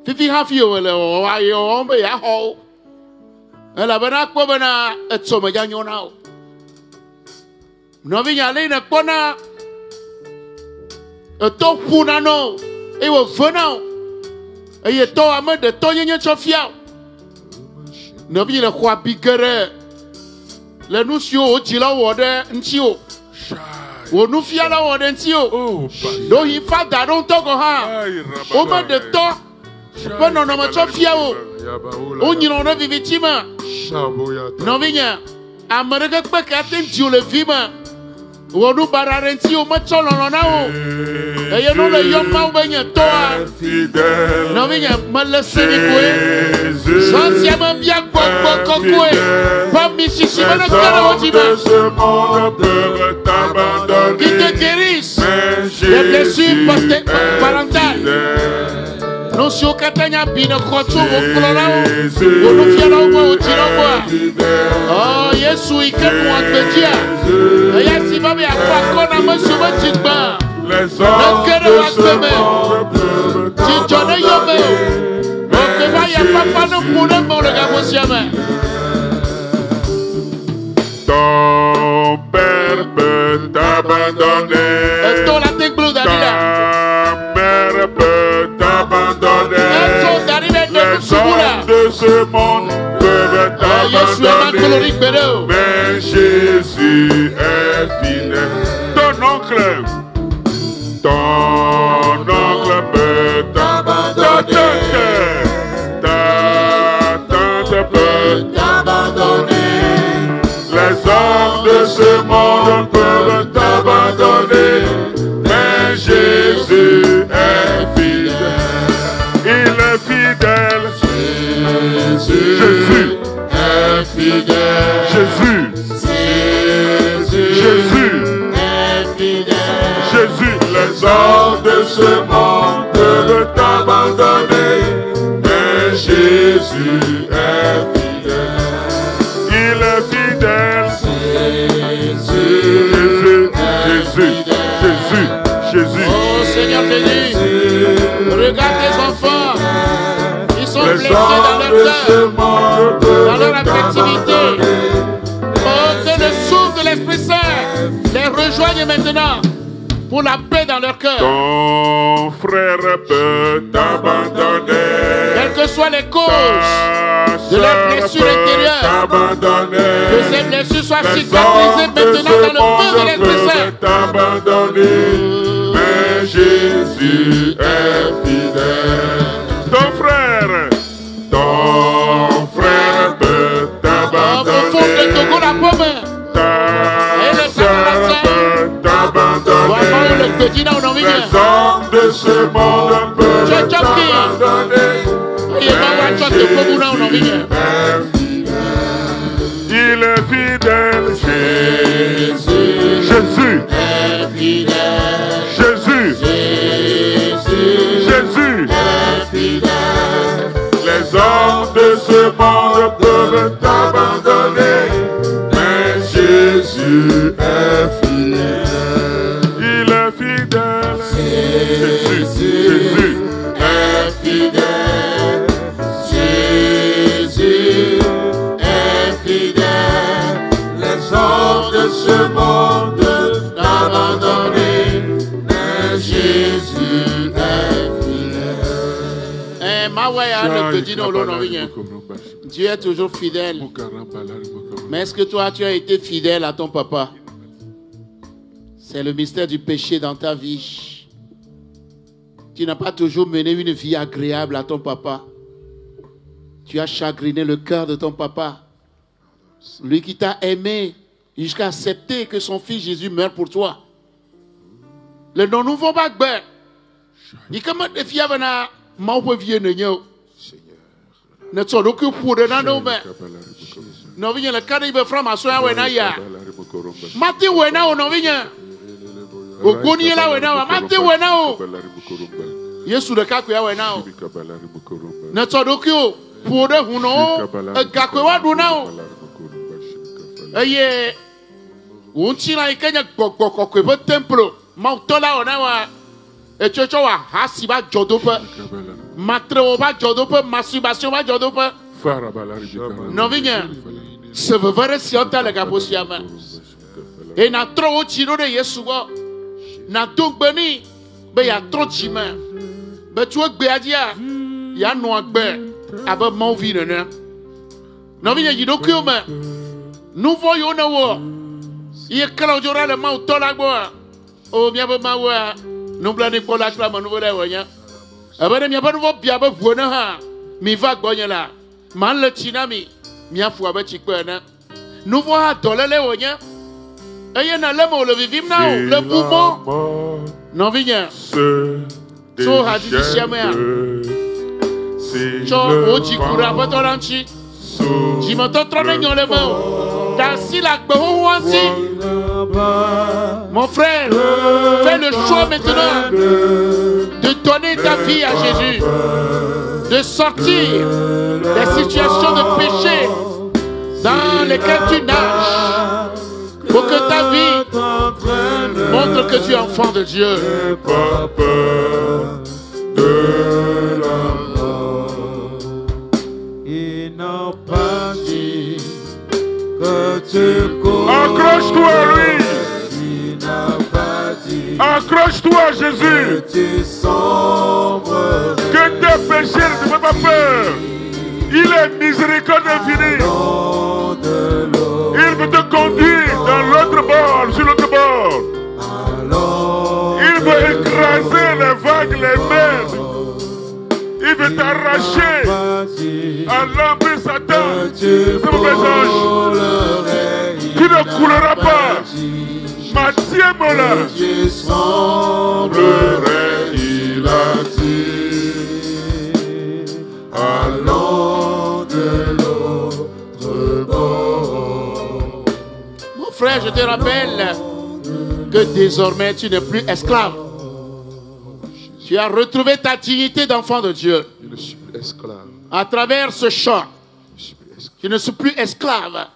Fifi ha fi o le o ayo on be ya ho. Ela bana ko bana etso me janyo na o. No vi nyale na kona. E to puna no. E wo fona o. E ye to ame de to nyenye chofia. No vi le kwa bigere. Le nu si o ji la wo de nti o. Wo nu fia la wo de nti o. Do hi fa da don to go ha. O me de to. Bon, non, non, tu as fier. On y en a victime. Non, viens. Amérique, pas qu'à t'en le vima. Ou nous bararenti au match en l'anao. Et non, le yoma ou bien toi. Non, viens, mal laissé les couilles. Sans bien quoi. Pas Michichi, mais le carreau qui te guérisse. Les blessures parentales. Non, si on catania bien crocho, on colorao, on fiera au tirao. Oh, Yesu, il peut nous dire. Et si va bien faire qu'on a monsieur Matigba. Le cœur de la semaine. Tu t'en es yomé. On ne va y avoir pas de problème pour le gars aussi. Ton père peut t'abandonner. Ton la tête bleue d'Adila. Les hommes de ce monde peuvent t'abandonner, mais Jésus est fidèle. Ton oncle peut t'abandonner. Ta tante peut t'abandonner. Les hommes de ce monde peuvent t'abandonner, mais Jésus est fidèle. Il est fidèle. Jésus est fidèle. Jésus est fidèle. Jésus, les hommes de ce monde peuvent t'abandonner, mais Jésus est fidèle. Il est fidèle. Jésus. Oh Seigneur Jésus, regarde tes enfants. Ils sont blessés dans leur cœur, dans leur affectivité. Oh, que le souffle de l'Esprit Saint les rejoigne maintenant pour la paix dans leur cœur. Ton frère peut t'abandonner. Quelles que soient les causes de leurs blessures intérieures, que ces blessures soient cicatrisées maintenant dans le feu de l'Esprit Saint. Mais Jésus est fidèle. Ton frère peut t'abandonner. Au fond de Togo, la pomme. Et le Samaritien le petit là, on en vient. Les hommes de ce monde peuvent t'abandonner. Il est fidèle. Jésus est fidèle. Jésus est fidèle. Les hommes de ce monde peuvent t'abandonner, mais Jésus est fidèle. Il est fidèle. Jésus. Dieu est toujours fidèle. Mais est-ce que toi, tu as été fidèle à ton papa? C'est le mystère du péché dans ta vie. Tu n'as pas toujours mené une vie agréable à ton papa. Tu as chagriné le cœur de ton papa. Lui qui t'a aimé jusqu'à accepter que son fils Jésus meure pour toi. Le non nouveau bagbe. Il comment des filles avaient un mau vieux n'yo. Ne t'en occupe pour de nano mais. Non vient le cadre il veut faire ma soeur wena ya. Mati wena o non vient. O goni la wena mati wena o. Yesu de kaku ya wena o. Ne t'en occupe pour de huno. Gakwe wa duna o. Aye. Unchina ikenya kokokokwe po templo. Mautola onawa. Et tu vois, hasiba jodope, matreoba jodope, masturbation ba jodope. Non viens, se veut si on t'a le gaposiama. Et n'a trop tiro de Yeshua, n'a donc béni, mais y a trop de chemin. Mais tu vois que Béadia, y a noir bé, avec mon vie non viens, y a que moi. Nous voyons nous, il y a quand on aura le mot tolagua, oh bien be mawa. Nous blancs pour la flamme nouveau là voyons. Avant de pas nouveau bien be voina ha. Mi va gonya là. Man le chinami. Mi a fou avec chikwana. Nous voyons dollar les voyons. Et na le mo le vivim na le mouvement. Non viens. So ha di chiamea. Cho o chikura pas tolanchi. Jimato trone nyon le mo. Dansi la gbewansi. Mon frère, fais le choix maintenant de donner ta vie à Jésus, de sortir des situations de péché dans lesquelles tu nages, pour que ta vie montre que tu es enfant de Dieu. Il n'a pas dit que tu accroche-toi à lui. Accroche-toi à Jésus. Que tes péchés ne te font pas peur. Il est miséricorde infinie. Il veut te conduire dans l'autre bord, sur l'autre bord. Il veut écraser les vagues, les mers. Il veut t'arracher à l'embûche Satan. C'est mon message. Tu ne couleras pas. Mathieu Mola. Je semblerait, il a dit, allant de l'autre bord. Mon frère, je te rappelle que désormais tu n'es plus esclave. Tu as retrouvé ta dignité d'enfant de Dieu. Je ne suis plus esclave. À travers ce chant, je ne suis plus esclave.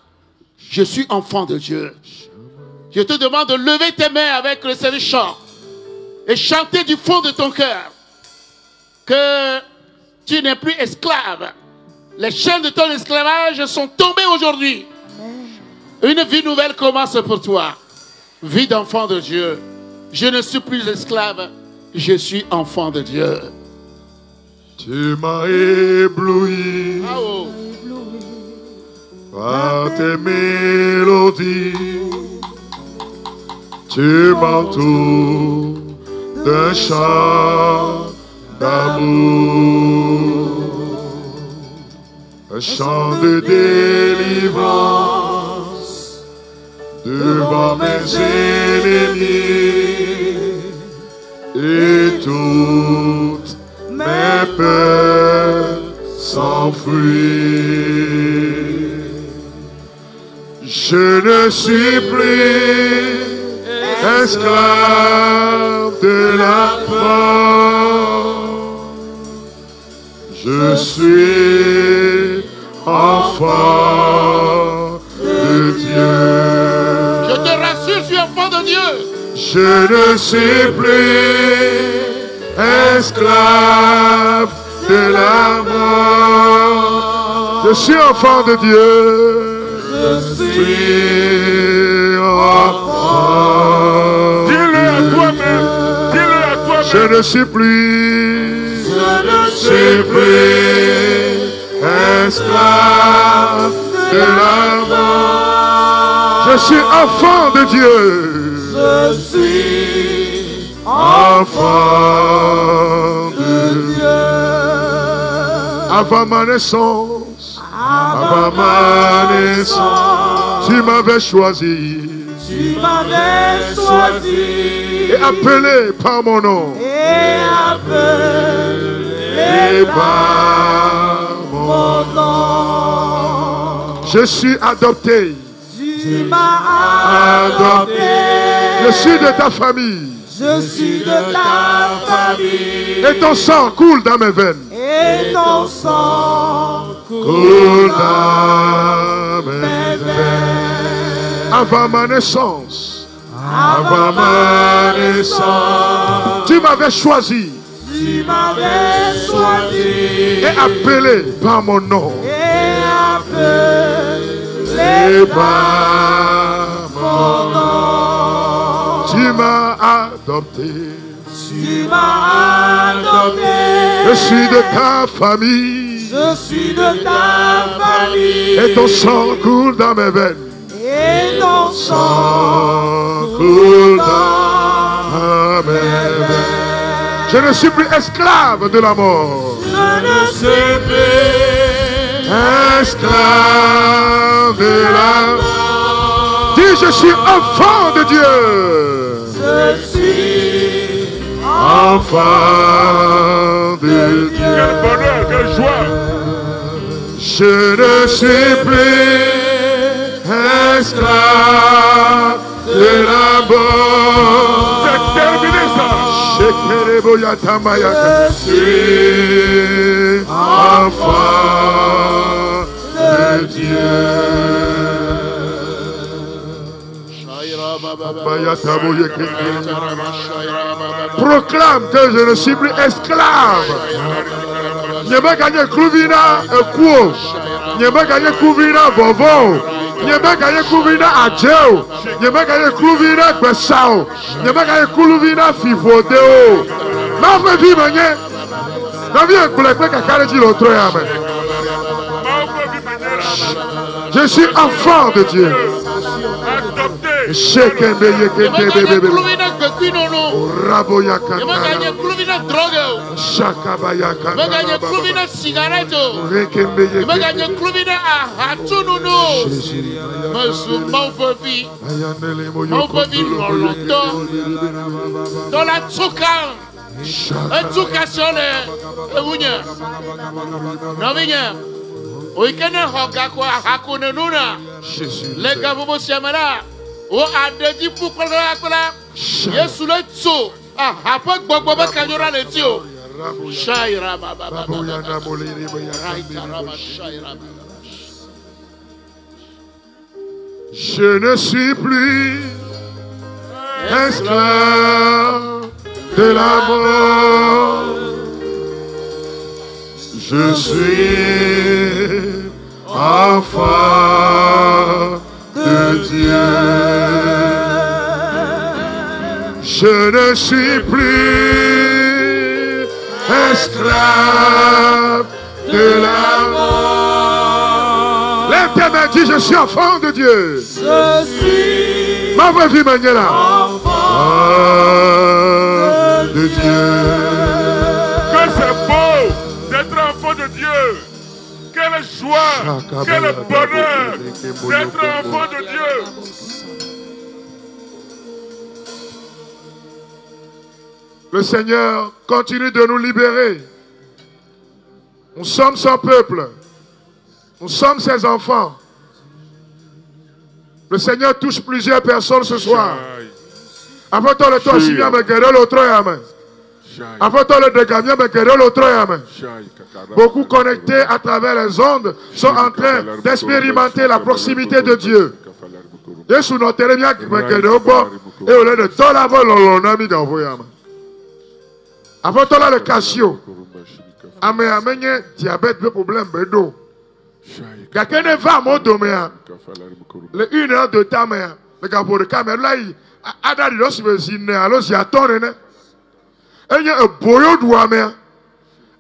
Je suis enfant de Dieu. Je te demande de lever tes mains avec le service chant et chanter du fond de ton cœur que tu n'es plus esclave. Les chaînes de ton esclavage sont tombées aujourd'hui. Une vie nouvelle commence pour toi. Vie d'enfant de Dieu. Je ne suis plus esclave. Je suis enfant de Dieu. Tu m'as ébloui par tes mélodies. Tu m'entoures d'un chant d'amour, un chant de délivrance devant mes ennemis et toutes mes peurs s'enfuient. Je ne suis plus esclave de la mort, je suis enfant de Dieu. Je te rassure, je suis enfant de Dieu. Je ne suis plus esclave de la mort, je suis enfant de Dieu. Je suis enfant. Dis-le à toi-même. Dis-le à toi-même. Je ne suis plus. Je ne suis plus esclave de l'amour. Je suis enfant de Dieu. Je suis enfant de Dieu. Avant ma naissance, avant ma naissance, tu m'avais choisi. Tu m'avais choisi Et appelé par mon nom. et appelé par mon nom. Je suis adopté. Tu m'as adopté. Je suis de ta famille. Je suis de ta famille. Et ton sang coule dans mes veines. Et ton sang Coule dans mes veines. Avant ma naissance. Avant ma naissance. Tu m'avais choisi. Tu m'avais choisi Et appelé par mon nom. et appelé par mon nom. Tu m'as adopté. Tu m'as adopté. Je suis de ta famille. Je suis de ta famille. Et ton sang coule dans mes veines. Et ton sang Coule dans mes veines. Je ne suis plus esclave de la mort. Je ne suis plus Esclave de la mort. Dis, je suis enfant de Dieu. Je suis Enfant de Dieu. Quel bonheur, quelle joie. Je ne suis plus esclave de la mort. C'est terminé ça. Je suis enfant de Dieu. Proclame que je ne suis plus esclave. Je vais gagner Klouvina et Kouo. Je vais gagner Klouvina Vovo. Je vais gagner Klouvina Adjeo. Je vais gagner Klouvina Gbessao. Je vais gagner Klouvina Fifodeo. Ma vie, manier. Ma vie est coulée kakare dit l'autre. Je suis enfant de Dieu. Adopté. Shekembe yekembe bebe. Raboya Magagné kana. Klouvina drogue. Shakabaya Magagné kana. Klouvina cigarette. Rekembe Magagné yekembe. Klouvina Hatununu. Mauvavie. Mauvavie longtemps. Dans la tsuka. Un tsuka sur le Wounia. Non, Vigna. Oikene Hogakwa Hakunenuna. Les gars, vous siamala. O adedi pourquoi Yesu le tso. Ah, après Boboba Kanyora le tio. Shaira Baba. Je ne suis plus esclave de la mort. Je suis enfant de Dieu. Je ne suis plus esclave de la mort. Lève tes mains, dis je suis enfant de Dieu. Je suis Ma vraie vie, Maniela. enfant De Dieu. Que c'est beau d'être enfant de Dieu. Quelle joie, quel bonheur d'être enfant de Dieu. Le Seigneur continue de nous libérer. Nous sommes son peuple. Nous sommes ses enfants. Le Seigneur touche plusieurs personnes ce soir. Après toi, le toit, si bien me guérir l'autre main. Après toi, le dégamien me guérir l'autre main. Beaucoup connectés à travers les ondes sont en train d'expérimenter la proximité de Dieu. Yesu notre bien me guérir au bord et au lieu de tout la vol, on a mis dans vos mains. Après toi, le Casio. Amé, amé, diabète, le problème, bédo. Quelqu'un ne va à mon domaine. Le 1 heure de temps, le gars pour le caméra, là, il a dit, lorsque je suis alors il y a ton et il y a un boyau de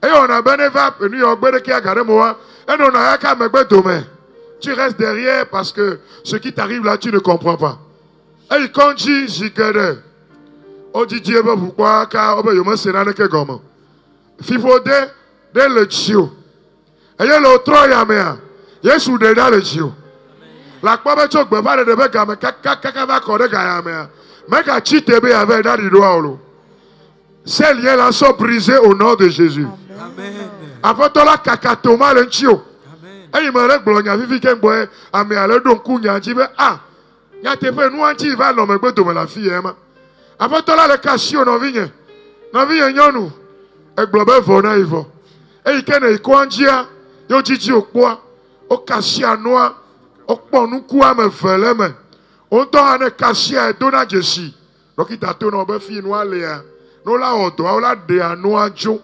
et on a bien va, New York, qui a gardé moi, Et non, demain. Tu restes derrière parce que ce qui t'arrive là, tu ne comprends pas. Et quand tu dis que on dit Dieu pourquoi car on me sera que comment. Fifode de le chio. Et le troya Yesu de dans le chio. La quoi chok pas de be kaka va corde gayamea. Mais quand tu te bé avec dans le doigt. Ces liens là sont brisés au nom de Jésus. Amen. Après toi la kakatoma le chio. Et il me règle gloria vivi ken boy ame ale don kunya jibe ah. Ya te fait nous anti va no me gbeto me la fille ema. Après toi là le casio no vigne. No vigne nyonu. E globe vona ivo. E ikene ikonjia yo jiji okpo o kasia noa okpo nuku ame fele me. On to ane kasia e dona jesi. Donc il t'a to no be fi no ale a. No la odo o la de anoa jo.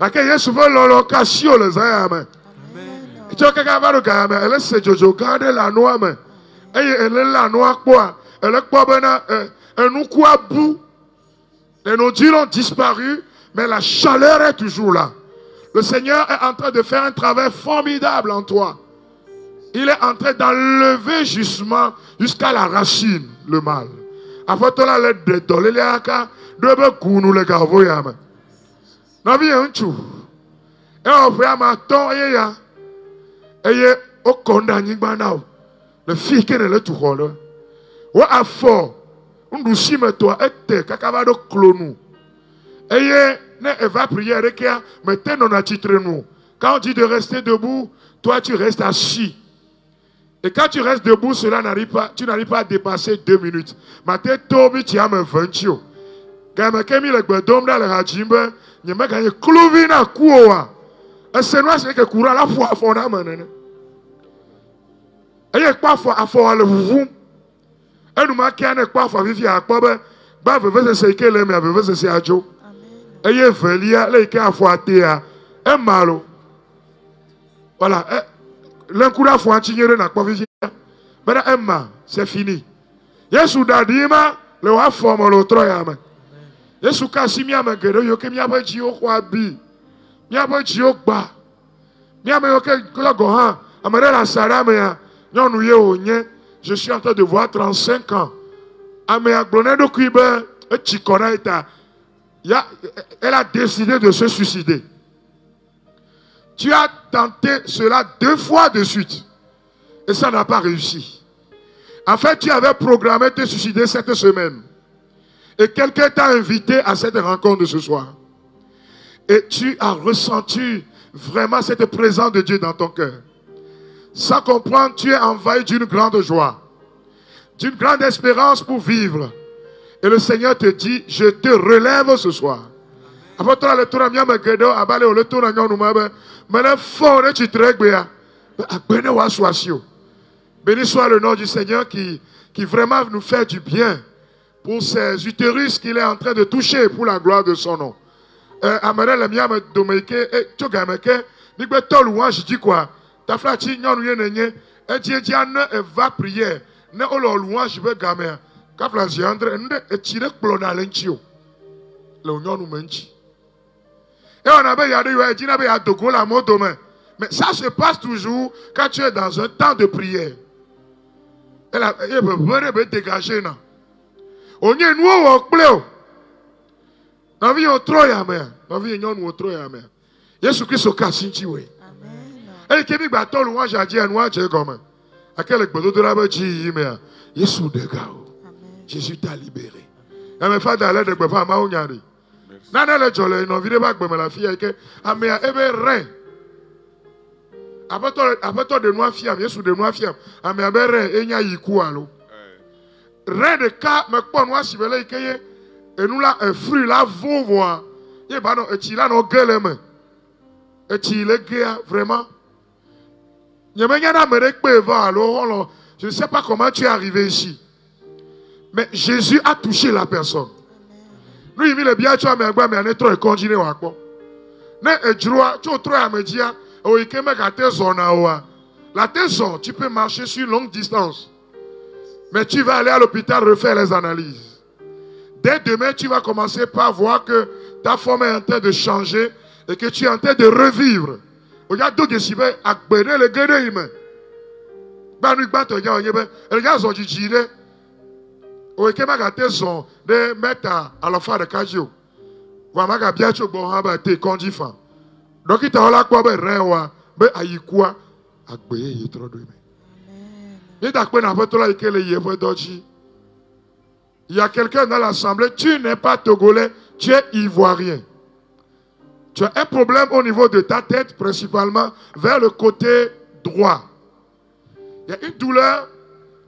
Ake Yesu ve lo kasio le za ame. Tu as quelqu'un elle est Jojo garde la noix mais elle est la noix quoi elle est quoi bena nous quoi bout les nodules ont disparu mais la chaleur est toujours là. Le Seigneur est en train de faire un travail formidable en toi. Il est en train d'enlever justement jusqu'à la racine le mal. Après toi la lettre de toller les aka de be kunu le gavo yama. Na vie un chou. Et on fait ma ton ya. Eye o konda nyigba na o le fi ke le tu holo wa afo ndusi meto ete kakaba do clonu eye ne eva prière kia mette non a titre nous quand on dit de rester debout toi tu restes assis et quand tu restes debout cela n'arrive pas tu n'arrives pas à dépasser 2 minutes maté tobi ti am 20 gama kemi le gbedom da le hajimbe nyeme ganye clovina kuowa. Et c'est nous qui courons la foi à fond d'amener. Et il y a pas à fond le vous. Et nous marquons un pas à vivre à quoi ben veut se que les mais veut se à Joe. Et il y a velia les qui a foi à terre. Et malo. Voilà. L'un coup la foi à tigner n'a pas vivre. Mais Emma c'est fini. Yesu dadima le wa forme l'autre yama. Yesu kasimia magero yo kemia ba ji o kwa bi. Miabo jiogba miame yoke gohan amere la sarame ya nyonu ye onye je suis en train de voir 35 ans ame aglone do kuibe e chikona eta ya elle a décidé de se suicider. Tu as tenté cela 2 fois de suite et ça n'a pas réussi. En fait, tu avais programmé de te suicider cette semaine et quelqu'un t'a invité à cette rencontre de ce soir. Et tu as ressenti vraiment cette présence de Dieu dans ton cœur. Sans comprendre, tu es envahi d'une grande joie, d'une grande espérance pour vivre. Et le Seigneur te dit, je te relève ce soir. Après toi, le tour à miam gedo, abale le tour à nyonu mabe, mais fort tu tregbeya, abene wa soisio. Béni soit le nom du Seigneur qui vraiment nous fait du bien pour ces utérus qu'il est en train de toucher pour la gloire de son nom. Amere le miam domeke e togameke ni gbe to louange dit quoi ta flati nyonu ye nenye e die an e va prière ne o lo louange be gamer ka flati andre nde e tire kplo na lenchi o le nyonu menchi et on avait yade yo e dina be ya dogo la moto mais ça se passe toujours quand tu es dans un temps de prière. Elle a be dégager na onye nu o kple na vie otro ya me na vie nyonu otro ya me Yesu Kristo ka sinchi we amen e ke mi gba to louange aje anu aje gomo akele gbodo do la ba ji yi me Yesu dega o amen Jésus t'a libéré e me fa da le de gbe fa ma onyari na na le jole no vire ba gbe me la fie ke ame e be re abeto de noa fiam Yesu de noa fiam ame be re enya yiku alo re de ka me kpo noa sibele ikeye et nous là un fruit là vont voir et bah non et tu là non gueule mais et tu le gars vraiment je ne sais pas comment tu es arrivé ici mais Jésus a touché la personne nous il est bien tu as mais on est trop continué à quoi ne droit tu trop à me dire oh il me gâter zone la zone tu peux marcher sur longue distance mais tu vas aller à l'hôpital refaire les analyses. Dès demain, tu vas commencer par voir que ta forme est en train de changer et que tu es en train de revivre Oya do desibe agbere le gere ime. Ba nu gba to ja oyebe. E ja zo jijire. O ke ma ga te son de meta alofa de kajio. Wa ma ga bia chogbo ha ba te konji fan. Dokita ola po be rewa be ayikua agbeye ye tro do ime. Il y a quelqu'un dans l'assemblée, tu n'es pas togolais, tu es ivoirien. Tu as un problème au niveau de ta tête, principalement vers le côté droit. Il y a une douleur,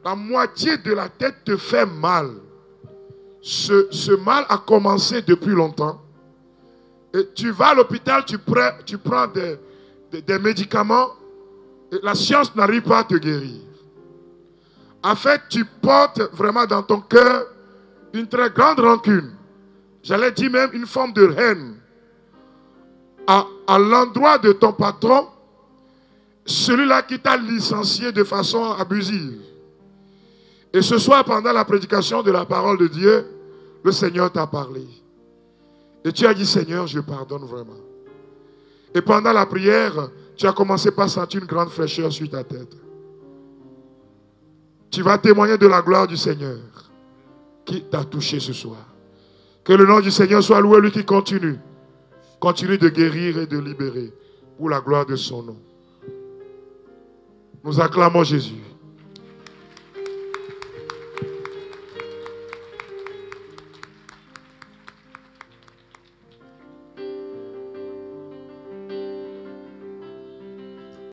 la moitié de la tête te fait mal. Ce mal a commencé depuis longtemps. Et tu vas à l'hôpital, tu prends des médicaments, et la science n'arrive pas à te guérir. En fait, tu portes vraiment dans ton cœur une très grande rancune. J'allais dire même une forme de haine à l'endroit de ton patron, celui-là qui t'a licencié de façon abusive. Et ce soir, pendant la prédication de la parole de Dieu, le Seigneur t'a parlé. Et tu as dit, Seigneur, je pardonne vraiment. Et pendant la prière, tu as commencé par sentir une grande fraîcheur sur ta tête. Tu vas témoigner de la gloire du Seigneur qui t'a touché ce soir. Que le nom du Seigneur soit loué, lui qui continue de guérir et de libérer pour la gloire de son nom. Nous acclamons Jésus.